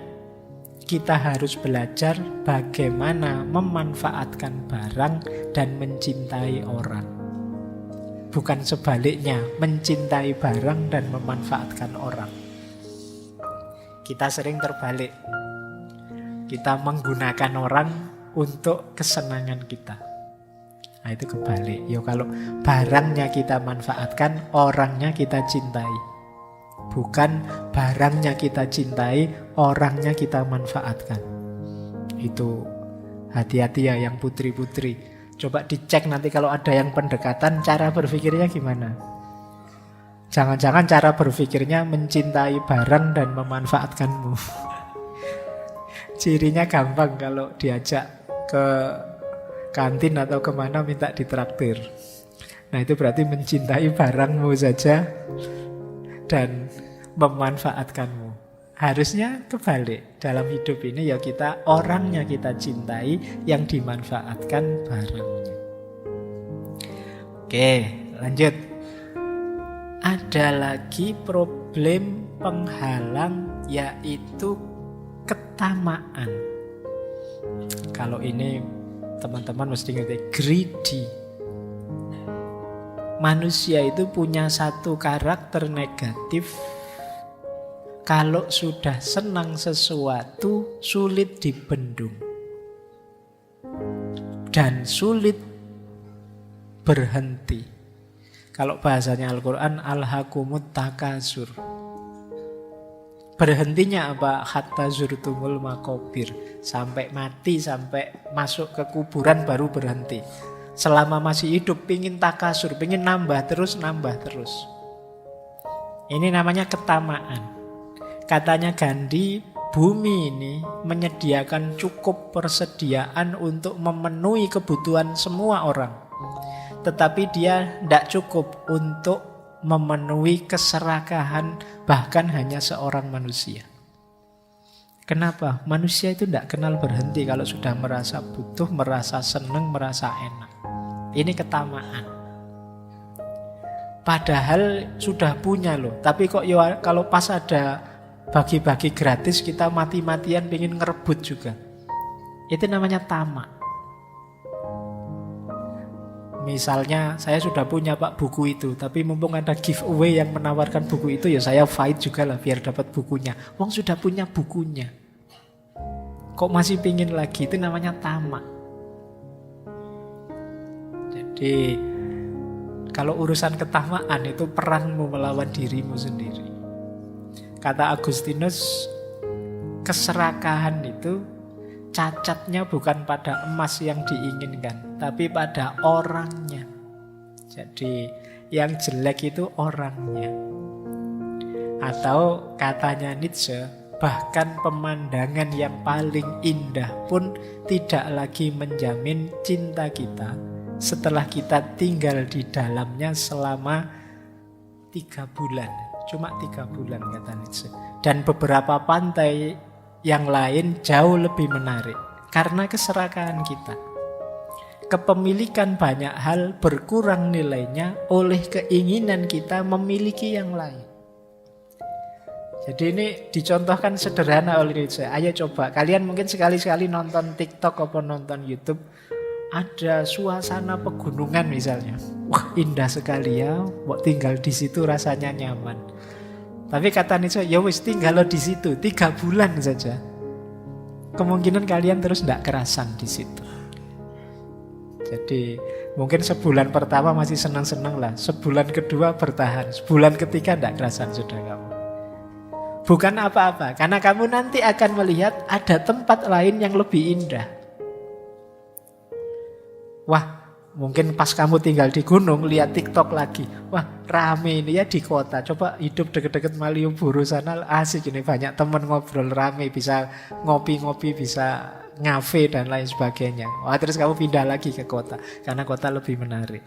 kita harus belajar bagaimana memanfaatkan barang dan mencintai orang. Bukan sebaliknya, mencintai barang dan memanfaatkan orang. Kita sering terbalik. Kita menggunakan orang untuk kesenangan kita. Nah itu kebalik. Yo kalau barangnya kita manfaatkan, orangnya kita cintai. Bukan barangnya kita cintai, orangnya kita manfaatkan. Itu hati-hati ya yang putri-putri. Coba dicek nanti kalau ada yang pendekatan, cara berpikirnya gimana. Jangan-jangan cara berpikirnya mencintai barang dan memanfaatkanmu. Cirinya gampang kalau diajak ke kantin atau kemana minta ditraktir. Nah itu berarti mencintai barangmu saja dan memanfaatkanmu. Harusnya kebalik. Dalam hidup ini ya kita orangnya kita cintai, yang dimanfaatkan barangnya. Oke, lanjut. Ada lagi problem penghalang, yaitu ketamaan. Kalau ini teman-teman mesti ngerti, greedy. Manusia itu punya satu karakter negatif. Kalau sudah senang sesuatu, sulit dibendung dan sulit berhenti. Kalau bahasanya Al-Quran, alhaqumut takasur. Berhentinya apa? Hatta zurtumul maqabir. Sampai mati, sampai masuk ke kuburan baru berhenti. Selama masih hidup pingin takasur, pingin nambah terus. Ini namanya ketamaan. Katanya Gandhi, bumi ini menyediakan cukup persediaan untuk memenuhi kebutuhan semua orang. Tetapi dia tidak cukup untuk memenuhi keserakahan bahkan hanya seorang manusia. Kenapa? Manusia itu tidak kenal berhenti kalau sudah merasa butuh, merasa senang, merasa enak. Ini ketamaan. Padahal sudah punya loh. Tapi kok ya kalau pas ada bagi-bagi gratis kita mati-matian pengen ngerebut juga. Itu namanya tamak. Misalnya saya sudah punya Pak buku itu, tapi mumpung ada giveaway yang menawarkan buku itu, ya saya fight juga lah biar dapat bukunya. Wong sudah punya bukunya, kok masih pingin lagi? Itu namanya tamak. Jadi kalau urusan ketamaan itu perangmu melawan dirimu sendiri. Kata Agustinus, keserakahan itu cacatnya bukan pada emas yang diinginkan, tapi pada orangnya. Jadi yang jelek itu orangnya. Atau katanya Nietzsche, bahkan pemandangan yang paling indah pun tidak lagi menjamin cinta kita setelah kita tinggal di dalamnya selama 3 bulan. Cuma 3 bulan kata Nietzsche. Dan beberapa pantai yang lain jauh lebih menarik karena keserakahan kita. Kepemilikan banyak hal berkurang nilainya oleh keinginan kita memiliki yang lain. Jadi ini dicontohkan sederhana oleh Nietzsche. Ayo coba, kalian mungkin sekali-sekali nonton TikTok atau nonton YouTube, ada suasana pegunungan misalnya. Wah, indah sekali ya, mau tinggal di situ rasanya nyaman. Tapi kata Nietzsche, ya wis tinggal di situ 3 bulan saja. Kemungkinan kalian terus tidak kerasan di situ. Jadi mungkin sebulan pertama masih senang-senang lah, sebulan kedua bertahan, sebulan ketiga tidak kerasan sudah kamu. Bukan apa-apa, karena kamu nanti akan melihat ada tempat lain yang lebih indah. Wah, mungkin pas kamu tinggal di gunung, lihat TikTok lagi. Wah, rame ini ya di kota. Coba hidup deket-deket Malioboro sana, asik ini. Banyak teman ngobrol, rame. Bisa ngopi-ngopi, bisa ngafe dan lain sebagainya. Wah, terus kamu pindah lagi ke kota. Karena kota lebih menarik.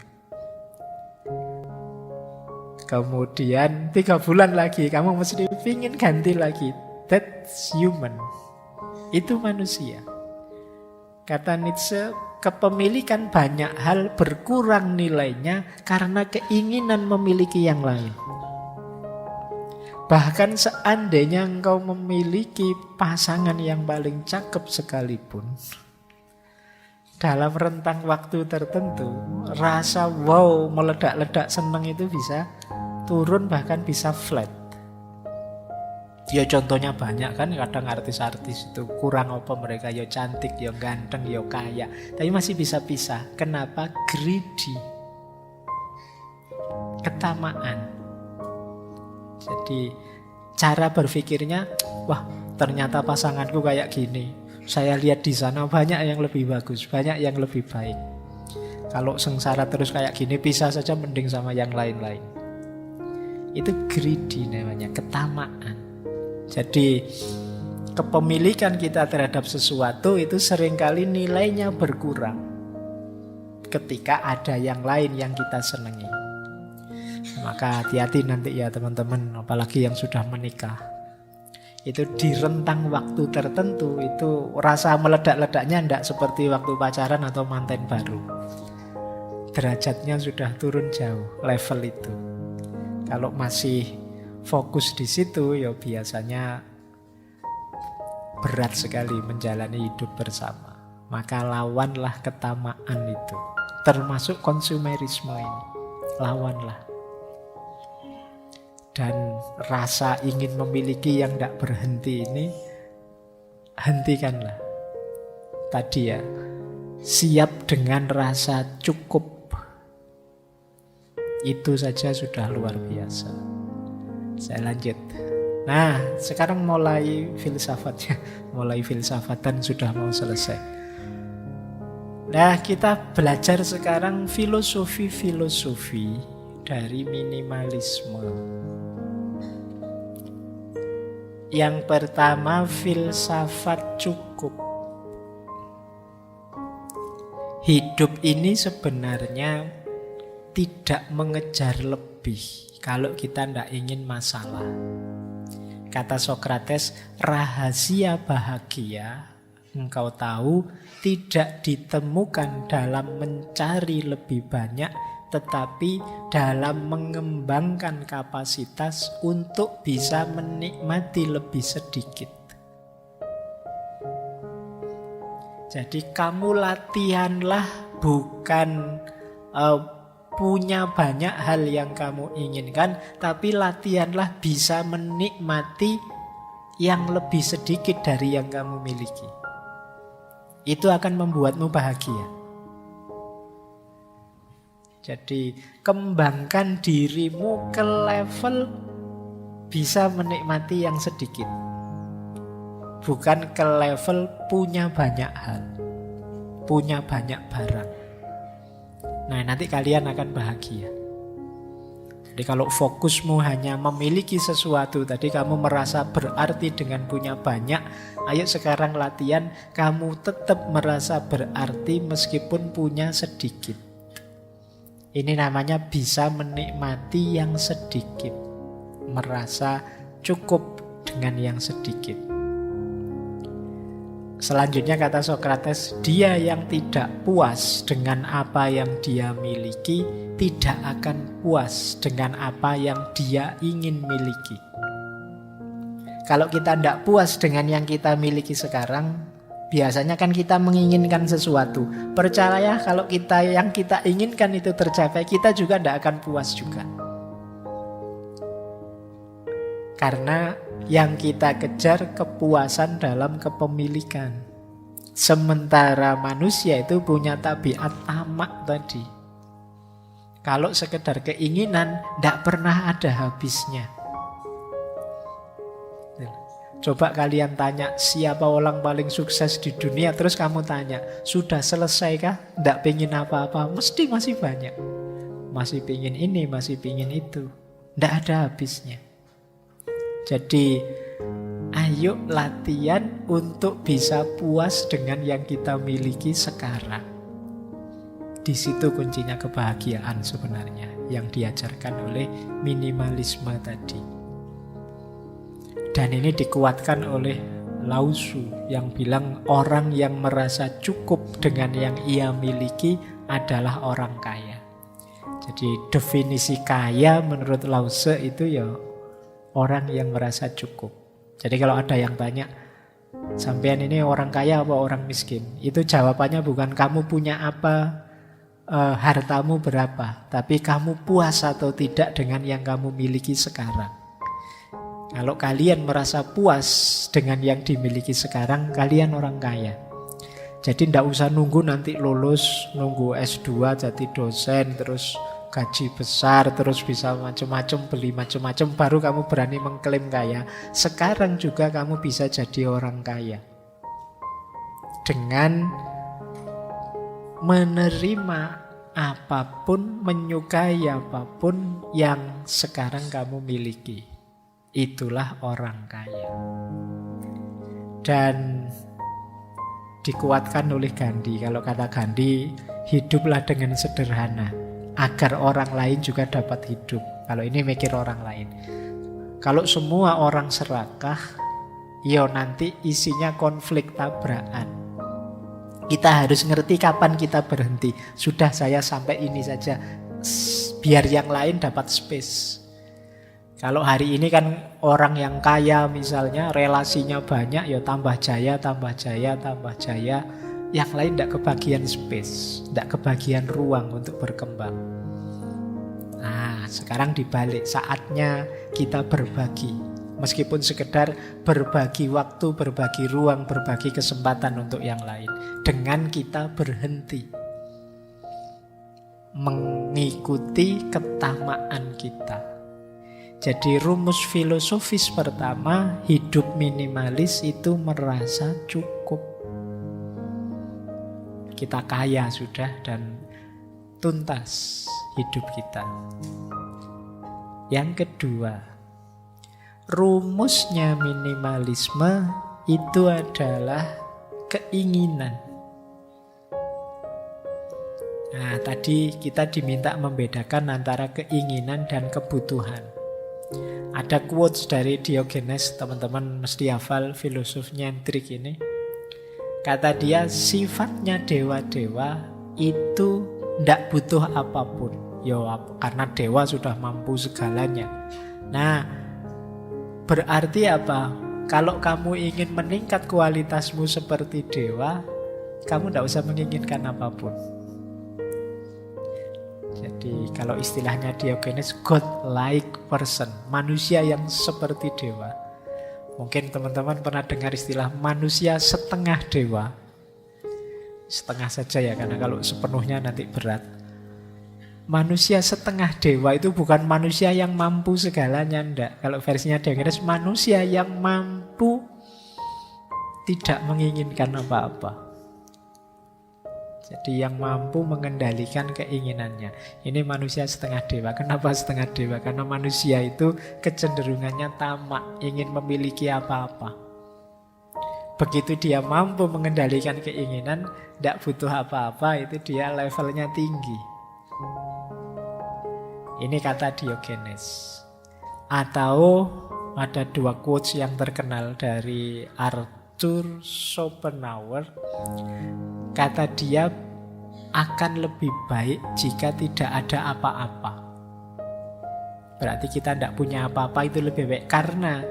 Kemudian 3 bulan lagi, kamu mesti pingin ganti lagi. That's human. Itu manusia. Kata Nietzsche, kepemilikan banyak hal berkurang nilainya karena keinginan memiliki yang lain. Bahkan seandainya engkau memiliki pasangan yang paling cakep sekalipun, dalam rentang waktu tertentu, rasa wow, meledak-ledak seneng itu bisa turun, bahkan bisa flat. Ya contohnya banyak kan, kadang artis-artis itu kurang apa mereka, ya cantik, ya ganteng, ya kaya, tapi masih bisa pisah. Kenapa? Greedy, ketamaan. Jadi cara berpikirnya, wah ternyata pasanganku kayak gini, saya lihat di sana banyak yang lebih bagus, banyak yang lebih baik. Kalau sengsara terus kayak gini, pisah saja mending sama yang lain-lain. Itu greedy namanya, ketamaan. Jadi kepemilikan kita terhadap sesuatu itu seringkali nilainya berkurang ketika ada yang lain yang kita senangi. Maka hati-hati nanti ya teman-teman, apalagi yang sudah menikah. Itu di rentang waktu tertentu itu rasa meledak-ledaknya tidak seperti waktu pacaran atau manten baru. Derajatnya sudah turun jauh level itu. Kalau masih fokus di situ, ya biasanya berat sekali menjalani hidup bersama. Maka lawanlah ketamaan itu, termasuk konsumerisme ini. Lawanlah. Dan rasa ingin memiliki yang tidak berhenti ini, hentikanlah. Tadi ya, siap dengan rasa cukup. Itu saja sudah luar biasa. Saya lanjut. Nah, sekarang mulai filsafatnya. Mulai filsafatan sudah mau selesai. Nah, kita belajar sekarang filosofi-filosofi dari minimalisme. Yang pertama, filsafat cukup. Hidup ini sebenarnya tidak mengejar lebih kalau kita tidak ingin masalah. Kata Sokrates, rahasia bahagia, engkau tahu, tidak ditemukan dalam mencari lebih banyak, tetapi dalam mengembangkan kapasitas untuk bisa menikmati lebih sedikit. Jadi kamu latihanlah bukan punya banyak hal yang kamu inginkan, tapi latihanlah bisa menikmati yang lebih sedikit dari yang kamu miliki. Itu akan membuatmu bahagia. Jadi kembangkan dirimu ke level bisa menikmati yang sedikit, bukan ke level punya banyak hal, punya banyak barang. Nah, nanti kalian akan bahagia. Jadi kalau fokusmu hanya memiliki sesuatu, tadi kamu merasa berarti dengan punya banyak, ayo sekarang latihan kamu tetap merasa berarti meskipun punya sedikit. Ini namanya bisa menikmati yang sedikit, merasa cukup dengan yang sedikit. Selanjutnya kata Sokrates, dia yang tidak puas dengan apa yang dia miliki tidak akan puas dengan apa yang dia ingin miliki. Kalau kita tidak puas dengan yang kita miliki sekarang, biasanya kan kita menginginkan sesuatu. Percaya kalau yang kita inginkan itu tercapai, kita juga tidak akan puas juga. Karena yang kita kejar kepuasan dalam kepemilikan. Sementara manusia itu punya tabiat tamak tadi. Kalau sekedar keinginan, tidak pernah ada habisnya. Coba kalian tanya siapa orang paling sukses di dunia, terus kamu tanya, sudah selesai kah? Tidak pengen apa-apa, mesti masih banyak. Masih pengen ini, masih pengen itu. Tidak ada habisnya. Jadi ayo latihan untuk bisa puas dengan yang kita miliki sekarang. Di situ kuncinya kebahagiaan sebenarnya yang diajarkan oleh minimalisme tadi. Dan ini dikuatkan oleh Lao Tzu yang bilang orang yang merasa cukup dengan yang ia miliki adalah orang kaya. Jadi definisi kaya menurut Lao Tzu itu ya orang yang merasa cukup. Jadi kalau ada yang tanya, sampean ini orang kaya apa orang miskin? Itu jawabannya bukan kamu punya apa, hartamu berapa, tapi kamu puas atau tidak dengan yang kamu miliki sekarang. Kalau kalian merasa puas dengan yang dimiliki sekarang, kalian orang kaya. Jadi tidak usah nunggu nanti lulus, nunggu S2 jadi dosen, terus gaji besar, terus bisa macam-macam, beli macam-macam, baru kamu berani mengklaim kaya. Sekarang juga kamu bisa jadi orang kaya dengan menerima apapun, menyukai apapun yang sekarang kamu miliki. Itulah orang kaya. Dan dikuatkan oleh Gandhi. Kalau kata Gandhi, hiduplah dengan sederhana agar orang lain juga dapat hidup. Kalau ini mikir orang lain. Kalau semua orang serakah, ya nanti isinya konflik tabrakan. Kita harus ngerti kapan kita berhenti. Sudah, saya sampai ini saja, biar yang lain dapat space. Kalau hari ini kan orang yang kaya misalnya relasinya banyak, ya tambah jaya, tambah jaya, tambah jaya. Yang lain tidak kebagian space, tidak kebagian ruang untuk berkembang. Nah, sekarang dibalik, saatnya kita berbagi. Meskipun sekedar berbagi waktu, berbagi ruang, berbagi kesempatan untuk yang lain. Dengan kita berhenti mengikuti ketamaan kita. Jadi rumus filosofis pertama, hidup minimalis itu merasa cukup. Kita kaya sudah dan tuntas hidup kita. Yang kedua, rumusnya minimalisme itu adalah keinginan. Nah, tadi kita diminta membedakan antara keinginan dan kebutuhan. Ada quotes dari Diogenes, teman-teman mesti hafal, filosof nyentrik ini. Kata dia, sifatnya dewa-dewa itu tidak butuh apapun. Karena dewa sudah mampu segalanya. Nah, berarti apa? Kalau kamu ingin meningkat kualitasmu seperti dewa, kamu tidak usah menginginkan apapun. Jadi kalau istilahnya Diogenes, God-like person, manusia yang seperti dewa. Mungkin teman-teman pernah dengar istilah manusia setengah dewa. Setengah saja ya, karena kalau sepenuhnya nanti berat. Manusia setengah dewa itu bukan manusia yang mampu segalanya, enggak. Kalau versinya Diogenes, manusia yang mampu tidak menginginkan apa-apa. Jadi yang mampu mengendalikan keinginannya. Ini manusia setengah dewa. Kenapa setengah dewa? Karena manusia itu kecenderungannya tamak, ingin memiliki apa-apa. Begitu dia mampu mengendalikan keinginan, tidak butuh apa-apa, itu dia levelnya tinggi. Ini kata Diogenes. Atau ada dua quotes yang terkenal dari Arthur Schopenhauer. Kata dia, akan lebih baik jika tidak ada apa-apa. Berarti kita tidak punya apa-apa, itu lebih baik. Karena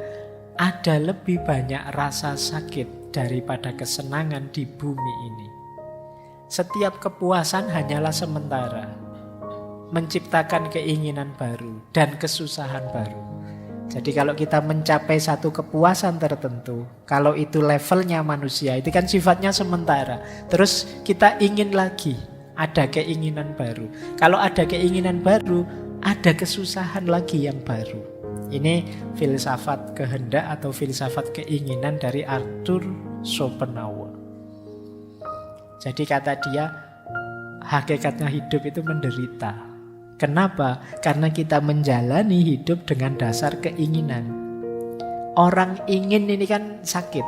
ada lebih banyak rasa sakit daripada kesenangan di bumi ini. Setiap kepuasan hanyalah sementara, menciptakan keinginan baru dan kesusahan baru. Jadi kalau kita mencapai satu kepuasan tertentu, kalau itu levelnya manusia, itu kan sifatnya sementara. Terus kita ingin lagi, ada keinginan baru. Kalau ada keinginan baru, ada kesusahan lagi yang baru. Ini filsafat kehendak atau filsafat keinginan dari Arthur Schopenhauer. Jadi kata dia, hakikatnya hidup itu menderita. Kenapa? Karena kita menjalani hidup dengan dasar keinginan. Orang ingin ini kan sakit.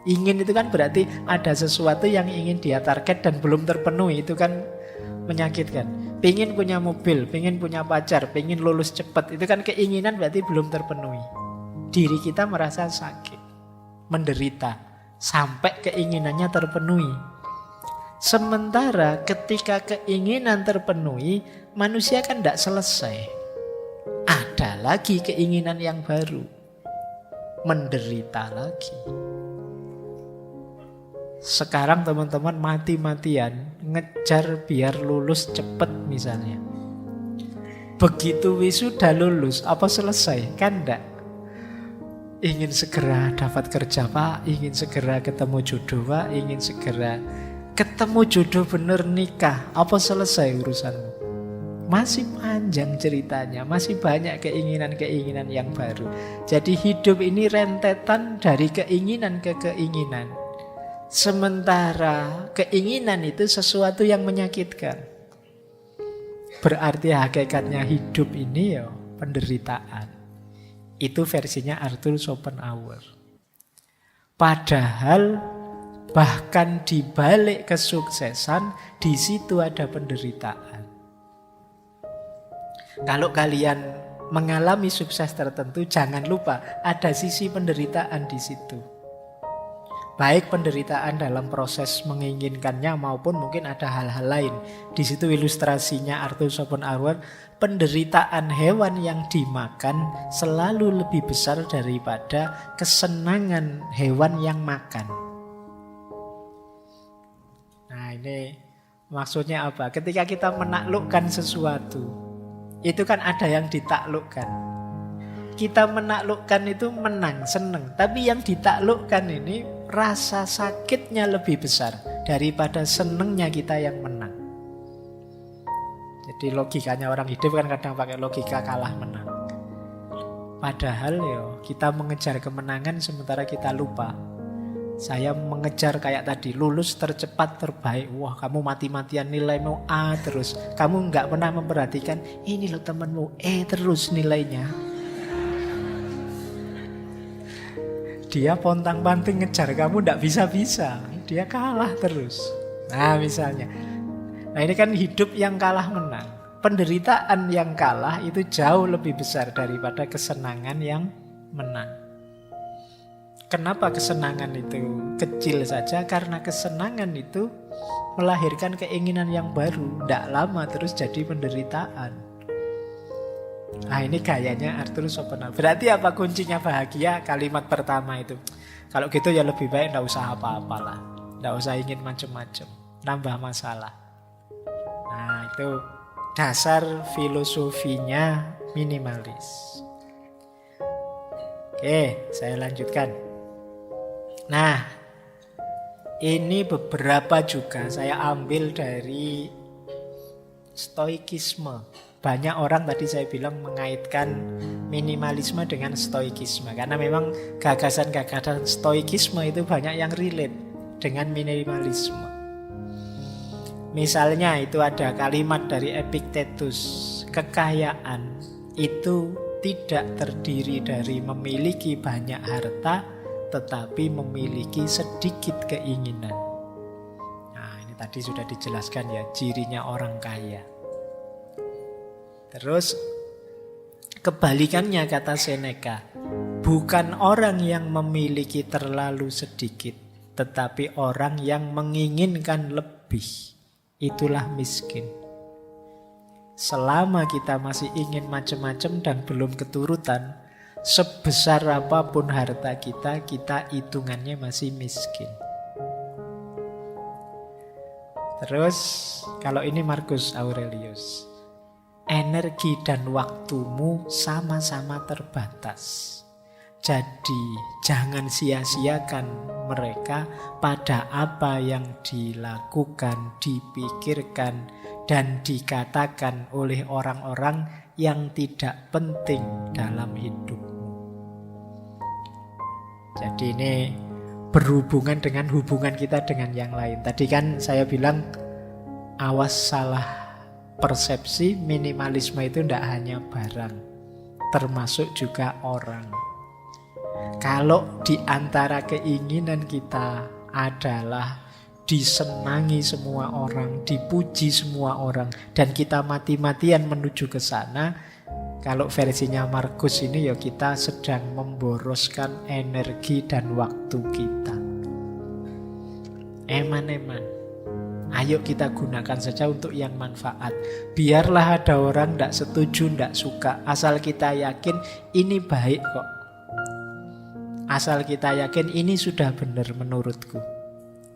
Ingin itu kan berarti ada sesuatu yang ingin dia target dan belum terpenuhi. Itu kan menyakitkan. Pengen punya mobil, pengen punya pacar, pengen lulus cepat. Itu kan keinginan berarti belum terpenuhi. Diri kita merasa sakit. menderita sampai keinginannya terpenuhi. Sementara ketika keinginan terpenuhi, manusia kan tidak selesai. Ada lagi keinginan yang baru, menderita lagi. Sekarang teman-teman mati-matian ngejar biar lulus cepet misalnya. Begitu wisuda lulus, apa selesai? Kan enggak. Ingin segera dapat kerja Pak, ingin segera ketemu jodoh Pak, ingin segera ketemu jodoh bener nikah. Apa selesai urusanmu? Masih panjang ceritanya, masih banyak keinginan-keinginan yang baru. Jadi hidup ini rentetan dari keinginan ke keinginan. Sementara keinginan itu sesuatu yang menyakitkan. Berarti hakikatnya hidup ini ya penderitaan. Itu versinya Arthur Schopenhauer. Padahal bahkan di balik kesuksesan, di situ ada penderitaan. Kalau kalian mengalami sukses tertentu, jangan lupa ada sisi penderitaan di situ. Baik penderitaan dalam proses menginginkannya maupun mungkin ada hal-hal lain. Di situ ilustrasinya Arthur Schopenhauer, penderitaan hewan yang dimakan selalu lebih besar daripada kesenangan hewan yang makan. Nah, ini maksudnya apa? Ketika kita menaklukkan sesuatu, itu kan ada yang ditaklukkan. Kita menaklukkan itu menang, seneng. Tapi yang ditaklukkan ini rasa sakitnya lebih besar daripada senengnya kita yang menang. Jadi logikanya orang hidup kan kadang pakai logika kalah menang. Padahal ya kita mengejar kemenangan sementara kita lupa. Saya mengejar kayak tadi, lulus tercepat terbaik. Wah, kamu mati-matian nilaimu A terus. Kamu nggak pernah memperhatikan, ini loh temenmu E terus nilainya. Dia pontang-panting ngejar kamu nggak bisa-bisa. Dia kalah terus. Nah misalnya. Nah ini kan hidup yang kalah menang. Penderitaan yang kalah itu jauh lebih besar daripada kesenangan yang menang. Kenapa kesenangan itu kecil saja? Karena kesenangan itu melahirkan keinginan yang baru. Tidak lama terus jadi penderitaan. Nah ini gayanya Arthur Schopenhauer. Berarti apa kuncinya bahagia? Kalimat pertama itu. Kalau gitu ya lebih baik tidak usah apa-apalah. Tidak usah ingin macam-macam. Nambah masalah. Nah itu dasar filosofinya minimalis. Oke, saya lanjutkan. Nah, ini beberapa juga saya ambil dari stoikisme. Banyak orang tadi saya bilang mengaitkan minimalisme dengan stoikisme. Karena memang gagasan-gagasan stoikisme itu banyak yang relate dengan minimalisme. Misalnya itu ada kalimat dari Epictetus. Kekayaan itu tidak terdiri dari memiliki banyak harta, tetapi memiliki sedikit keinginan. Nah ini tadi sudah dijelaskan ya, cirinya orang kaya. Terus kebalikannya kata Seneca, bukan orang yang memiliki terlalu sedikit, tetapi orang yang menginginkan lebih. Itulah miskin. Selama kita masih ingin macam-macam dan belum keturutan, sebesar apapun harta kita, kita hitungannya masih miskin. Terus kalau ini Marcus Aurelius, energi dan waktumu sama-sama terbatas. Jadi jangan sia-siakan mereka pada apa yang dilakukan, dipikirkan, dan dikatakan oleh orang-orang yang tidak penting dalam hidupmu. Jadi ini berhubungan dengan hubungan kita dengan yang lain. Tadi kan saya bilang awas salah persepsi, minimalisme itu tidak hanya barang, termasuk juga orang. Kalau di antara keinginan kita adalah disenangi semua orang, dipuji semua orang, dan kita mati-matian menuju ke sana, Kalau versinya Markus ini ya kita sedang memboroskan energi dan waktu kita. Eman-eman. Ayo kita gunakan saja untuk yang manfaat. Biarlah ada orang tidak setuju, tidak suka. Asal kita yakin ini baik kok. Asal kita yakin ini sudah benar menurutku.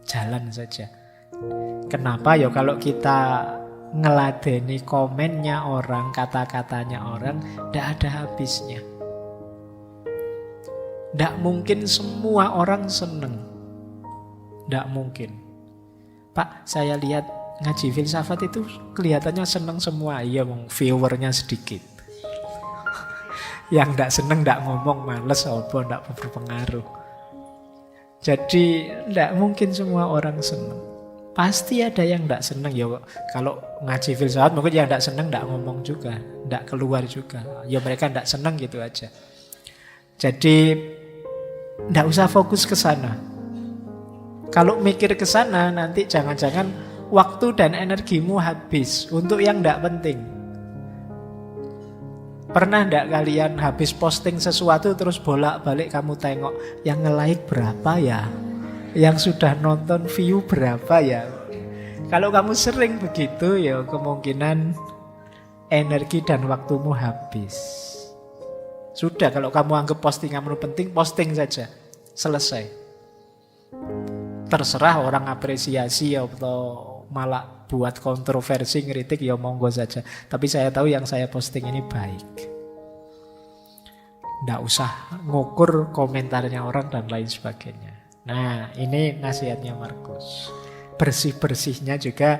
Jalan saja. Kenapa ya kalau kita ngeladeni komennya orang, kata-katanya orang, tidak ada habisnya. Tidak mungkin semua orang seneng. Tidak mungkin. Pak, saya lihat ngaji filsafat itu kelihatannya seneng semua. Iya, viewernya sedikit. Yang tidak seneng tidak ngomong, males, apa tidak berpengaruh. Jadi tidak mungkin semua orang seneng. Pasti ada yang tidak senang ya. Kalau ngaji filsafat mungkin yang tidak senang tidak ngomong juga, tidak keluar juga. Ya mereka tidak senang gitu aja. Jadi tidak usah fokus ke sana. Kalau mikir ke sana nanti jangan-jangan waktu dan energimu habis untuk yang tidak penting. Pernah tidak kalian habis posting sesuatu terus bolak-balik kamu tengok yang nge-like berapa ya? Yang sudah nonton view berapa ya? Kalau kamu sering begitu ya kemungkinan energi dan waktumu habis. Sudah, kalau kamu anggap postinganmu penting, posting saja. Selesai. Terserah orang apresiasi atau malah buat kontroversi, ngeritik ya monggo saja. Tapi saya tahu yang saya posting ini baik. Nggak usah ngukur komentarnya orang dan lain sebagainya. Nah, ini nasihatnya Markus. Bersih-bersihnya juga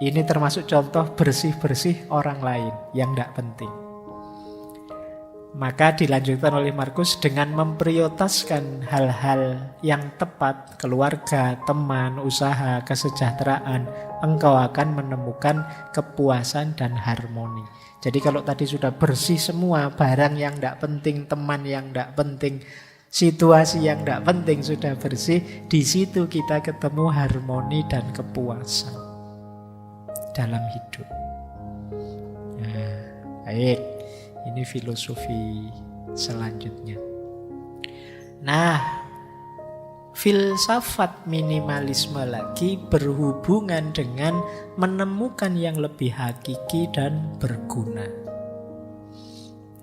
ini termasuk contoh bersih-bersih orang lain yang tidak penting. Maka dilanjutkan oleh Markus dengan memprioritaskan hal-hal yang tepat, keluarga, teman, usaha, kesejahteraan, engkau akan menemukan kepuasan dan harmoni. Jadi kalau tadi sudah bersih semua, barang yang tidak penting, teman yang tidak penting, situasi yang tidak penting sudah bersih, di situ kita ketemu harmoni dan kepuasan dalam hidup. Nah, baik, ini filosofi selanjutnya. Nah, filsafat minimalisme lagi berhubungan dengan menemukan yang lebih hakiki dan berguna.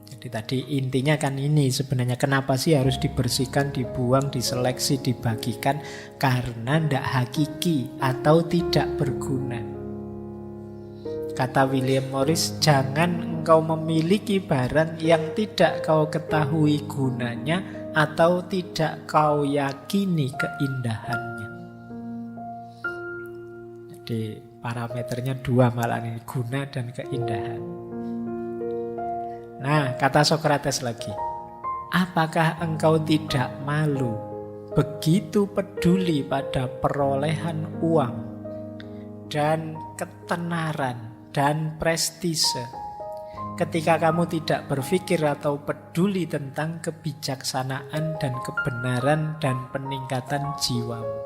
Jadi tadi intinya kan ini sebenarnya kenapa sih harus dibersihkan, dibuang, diseleksi, dibagikan? Karena tidak hakiki atau tidak berguna. Kata William Morris, jangan engkau memiliki barang yang tidak kau ketahui gunanya atau tidak kau yakini keindahannya. Jadi parameternya dua malah ini, guna dan keindahan. Nah, kata Sokrates lagi, apakah engkau tidak malu begitu peduli pada perolehan uang dan ketenaran dan prestise ketika kamu tidak berpikir atau peduli tentang kebijaksanaan dan kebenaran dan peningkatan jiwamu?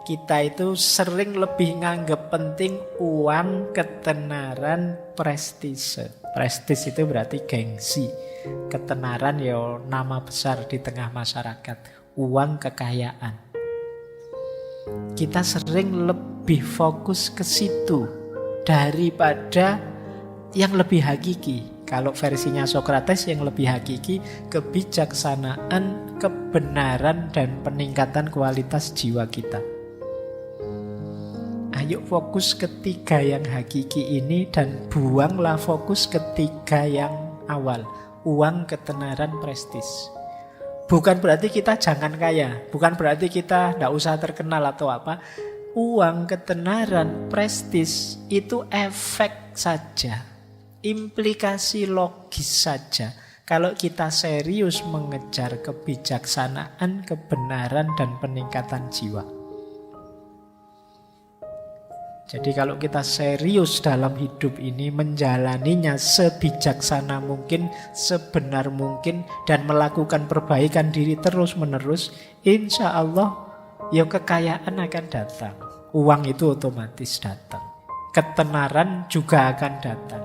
Kita itu sering lebih nganggap penting uang, ketenaran, prestise. Prestis itu berarti gengsi. Ketenaran ya nama besar di tengah masyarakat. Uang, kekayaan. Kita sering lebih fokus ke situ daripada yang lebih hakiki. Kalau versinya Sokrates yang lebih hakiki, kebijaksanaan, kebenaran, dan peningkatan kualitas jiwa kita. Ayo fokus ketiga yang hakiki ini dan buanglah fokus ketiga yang awal. Uang, ketenaran, prestis. Bukan berarti kita jangan kaya. Bukan berarti kita tidak usah terkenal atau apa. Uang, ketenaran, prestis itu efek saja. Implikasi logis saja. Kalau kita serius mengejar kebijaksanaan, kebenaran, dan peningkatan jiwa. Jadi kalau kita serius dalam hidup ini, menjalaninya sebijaksana mungkin, sebenar mungkin, dan melakukan perbaikan diri terus-menerus, insya Allah ya kekayaan akan datang. Uang itu otomatis datang. Ketenaran juga akan datang.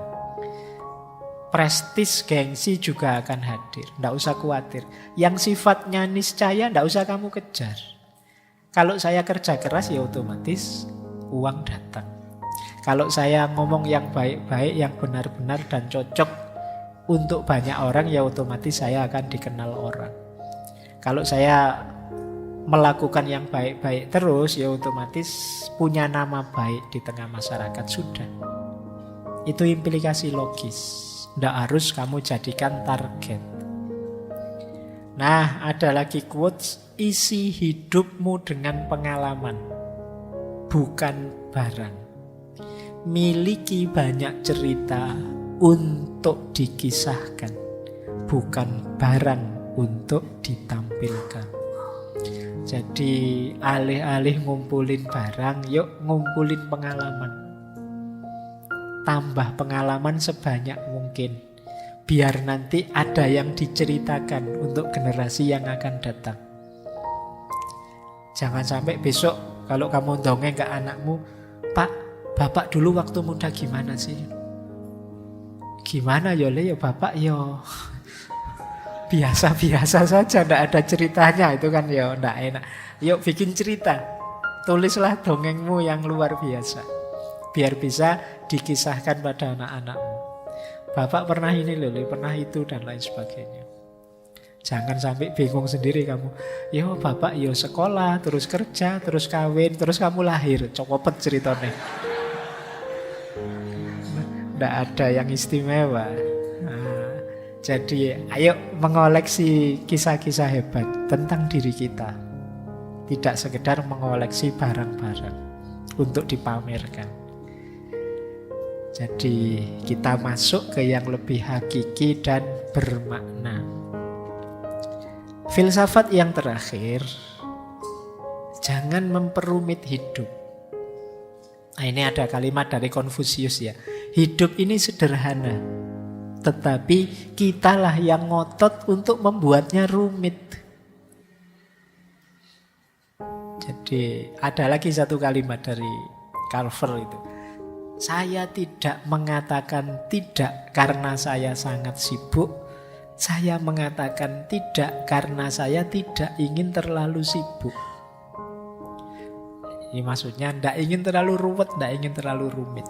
prestis, gengsi juga akan hadir. Tidak usah khawatir. Yang sifatnya niscaya tidak usah kamu kejar. Kalau saya kerja keras ya otomatis uang datang. Kalau saya ngomong yang baik-baik, yang benar-benar dan cocok untuk banyak orang, ya otomatis saya akan dikenal orang. Kalau saya melakukan yang baik-baik terus, ya otomatis punya nama baik di tengah masyarakat. Sudah. Itu implikasi logis. Tidak harus kamu jadikan target. Nah, ada lagi quotes, isi hidupmu dengan pengalaman, bukan barang. Miliki banyak cerita untuk dikisahkan, bukan barang untuk ditampilkan. Jadi alih-alih ngumpulin barang, yuk ngumpulin pengalaman. Tambah pengalaman sebanyak mungkin, biar nanti ada yang diceritakan untuk generasi yang akan datang. Jangan sampai besok kalau kamu dongeng ke anakmu, Pak, Bapak dulu waktu muda gimana sih? Gimana ya Le, ya Bapak ya biasa-biasa saja, tidak ada ceritanya, itu kan ya tidak enak. Yuk bikin cerita, tulislah dongengmu yang luar biasa, biar bisa dikisahkan pada anak-anakmu. Bapak pernah ini loh, pernah itu dan lain sebagainya. Jangan sampai bingung sendiri kamu. Yo bapak yo sekolah, terus kerja, terus kawin, terus kamu lahir. Cokopet ceritanya. Tidak ada yang istimewa. Nah, jadi ayo mengoleksi kisah-kisah hebat tentang diri kita. Tidak sekedar mengoleksi barang-barang untuk dipamerkan. Jadi kita masuk ke yang lebih hakiki dan bermakna. Filsafat yang terakhir, jangan memperumit hidup. Nah, ini ada kalimat dari Konfusius ya. Hidup ini sederhana, tetapi kitalah yang ngotot untuk membuatnya rumit. Jadi ada lagi satu kalimat dari Carver itu. Saya tidak mengatakan tidak karena saya sangat sibuk. Saya mengatakan tidak karena saya tidak ingin terlalu sibuk. Ini maksudnya tidak ingin terlalu ruwet, tidak ingin terlalu rumit.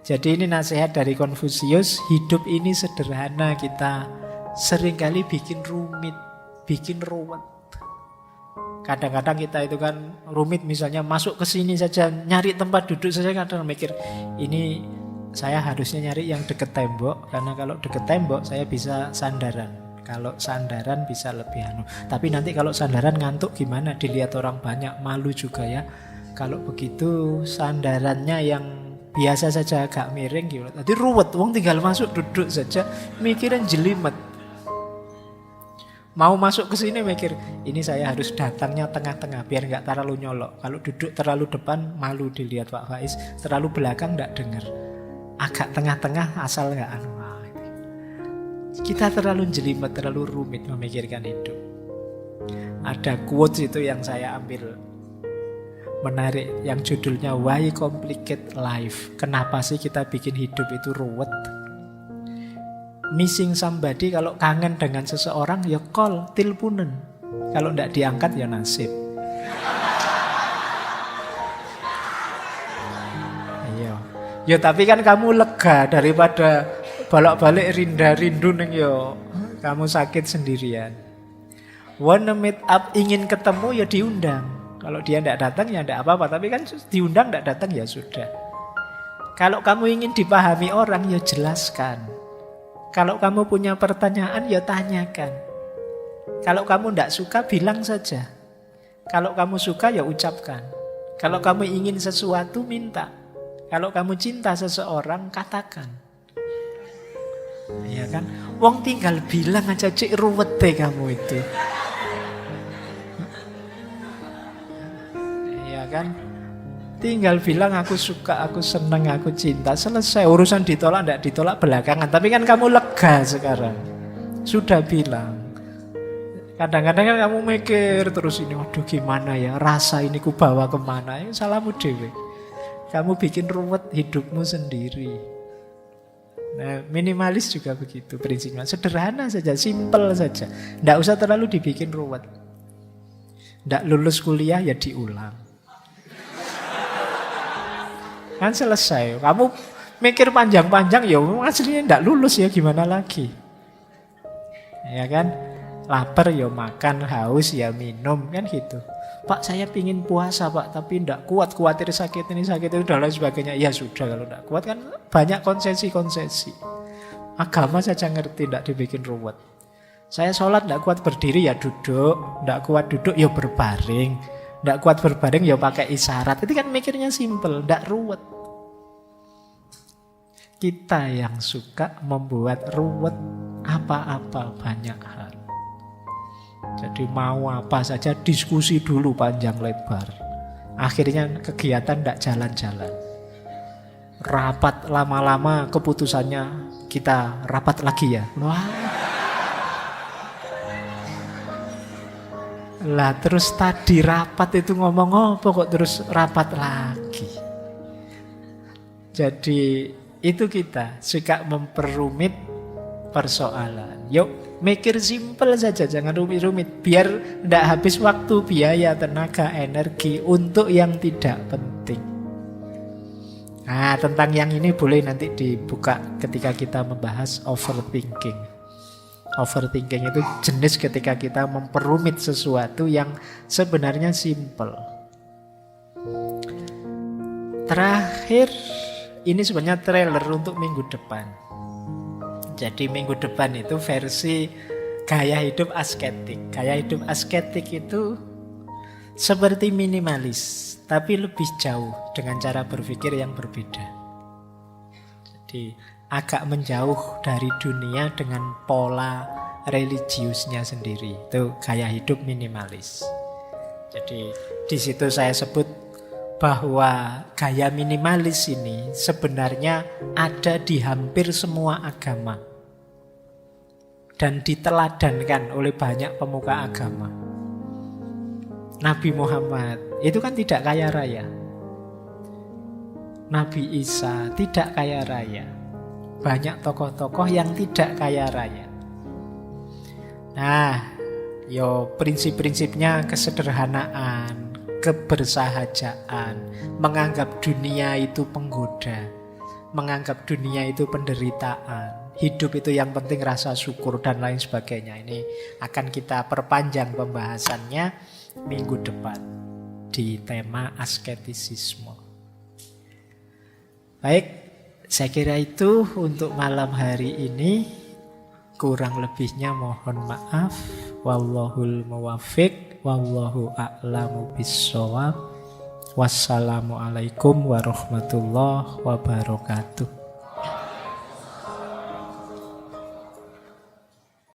Jadi ini nasihat dari Konfusius. Hidup ini sederhana, kita seringkali bikin rumit, bikin ruwet. Kadang-kadang kita itu kan rumit, misalnya masuk ke sini saja, nyari tempat duduk saja, kadang mikir ini saya harusnya nyari yang deket tembok, karena kalau deket tembok saya bisa sandaran. Kalau sandaran bisa lebih anu. Tapi nanti kalau sandaran ngantuk gimana? Dilihat orang banyak, malu juga ya. Kalau begitu sandarannya yang biasa saja agak miring gitu. Tadi ruwet, wong tinggal masuk duduk saja, mikirin jelimet. Mau masuk ke sini mikir, ini saya harus datangnya tengah-tengah biar nggak terlalu nyolok. Kalau duduk terlalu depan malu dilihat Pak Faiz, terlalu belakang nggak dengar. Agak tengah-tengah asal nggak anu. Kita terlalu jelimet, terlalu rumit memikirkan hidup. Ada quotes itu yang saya ambil menarik, yang judulnya Why Complicate Life? Kenapa sih kita bikin hidup itu ruwet? Missing somebody, kalau kangen dengan seseorang ya call, tilpunen. Kalau tidak diangkat ya nasib. Ya tapi kan kamu lega daripada bolak-balik rindu neng yo. Kamu sakit sendirian. Wanna meet up, ingin ketemu ya diundang. Kalau dia tidak datang ya tidak apa-apa. Tapi kan diundang tidak datang ya sudah. Kalau kamu ingin dipahami orang ya jelaskan. Kalau kamu punya pertanyaan ya tanyakan. Kalau kamu tidak suka bilang saja. Kalau kamu suka ya ucapkan. Kalau kamu ingin sesuatu minta. Kalau kamu cinta seseorang, katakan. Ya kan? Wong tinggal bilang aja, cik ruwet deh kamu itu. Ya kan? Tinggal bilang aku suka, aku senang, aku cinta. Selesai, urusan ditolak enggak ditolak belakangan. Tapi kan kamu lega sekarang. Sudah bilang. Kadang-kadang kan kamu mikir terus ini, waduh gimana ya, rasa ini ku bawa kemana. Ya salahmu dewe. Kamu bikin ruwet hidupmu sendiri. Nah, minimalis juga begitu prinsipnya. Sederhana saja, simple saja. Tidak usah terlalu dibikin ruwet. Tidak lulus kuliah ya diulang. Kan selesai. Kamu mikir panjang-panjang ya aslinya tidak lulus ya gimana lagi. Ya kan? Lapar ya makan, haus ya minum, kan gitu. Pak saya pingin puasa Pak, tapi tidak kuat, khawatir sakit ini sakit itu dan lain sebagainya. Ya sudah kalau tidak kuat kan banyak konsesi-konsesi. Agama saja ngerti, tidak dibikin ruwet. Saya sholat tidak kuat berdiri ya duduk, tidak kuat duduk ya berbaring, tidak kuat berbaring ya pakai isyarat. Itu kan mikirnya simple, tidak ruwet. Kita yang suka membuat ruwet apa-apa banyak hal. Jadi mau apa saja diskusi dulu panjang lebar. Akhirnya kegiatan tidak jalan-jalan. Rapat lama-lama keputusannya kita rapat lagi ya. Wah. Lah terus tadi rapat itu ngomong apa kok terus rapat lagi. Jadi itu kita suka memperumit persoalan. Yuk mikir simpel saja, jangan rumit-rumit. Biar tidak habis waktu, biaya, tenaga, energi untuk yang tidak penting. Nah, tentang yang ini boleh nanti dibuka ketika kita membahas overthinking. Overthinking itu jenis ketika kita memperumit sesuatu yang sebenarnya simpel. Terakhir, ini sebenarnya trailer untuk minggu depan. Jadi minggu depan itu versi gaya hidup asketik. Gaya hidup asketik itu seperti minimalis, tapi lebih jauh dengan cara berpikir yang berbeda. Jadi agak menjauh dari dunia dengan pola religiusnya sendiri. Itu gaya hidup minimalis. Jadi di situ saya sebut bahwa gaya minimalis ini sebenarnya ada di hampir semua agama dan diteladankan oleh banyak pemuka agama. Nabi Muhammad itu kan tidak kaya raya. Nabi Isa tidak kaya raya. Banyak tokoh-tokoh yang tidak kaya raya. Nah, prinsip-prinsipnya kesederhanaan, kebersahajaan, menganggap dunia itu penggoda, menganggap dunia itu penderitaan, hidup itu yang penting rasa syukur dan lain sebagainya. Ini akan kita perpanjang pembahasannya minggu depan di tema asketisisme. Baik, saya kira itu untuk malam hari ini. Kurang lebihnya mohon maaf. Wallahul muwaffiq, wallahu a'lamu bissawab. Wassalamualaikum warahmatullahi wabarakatuh.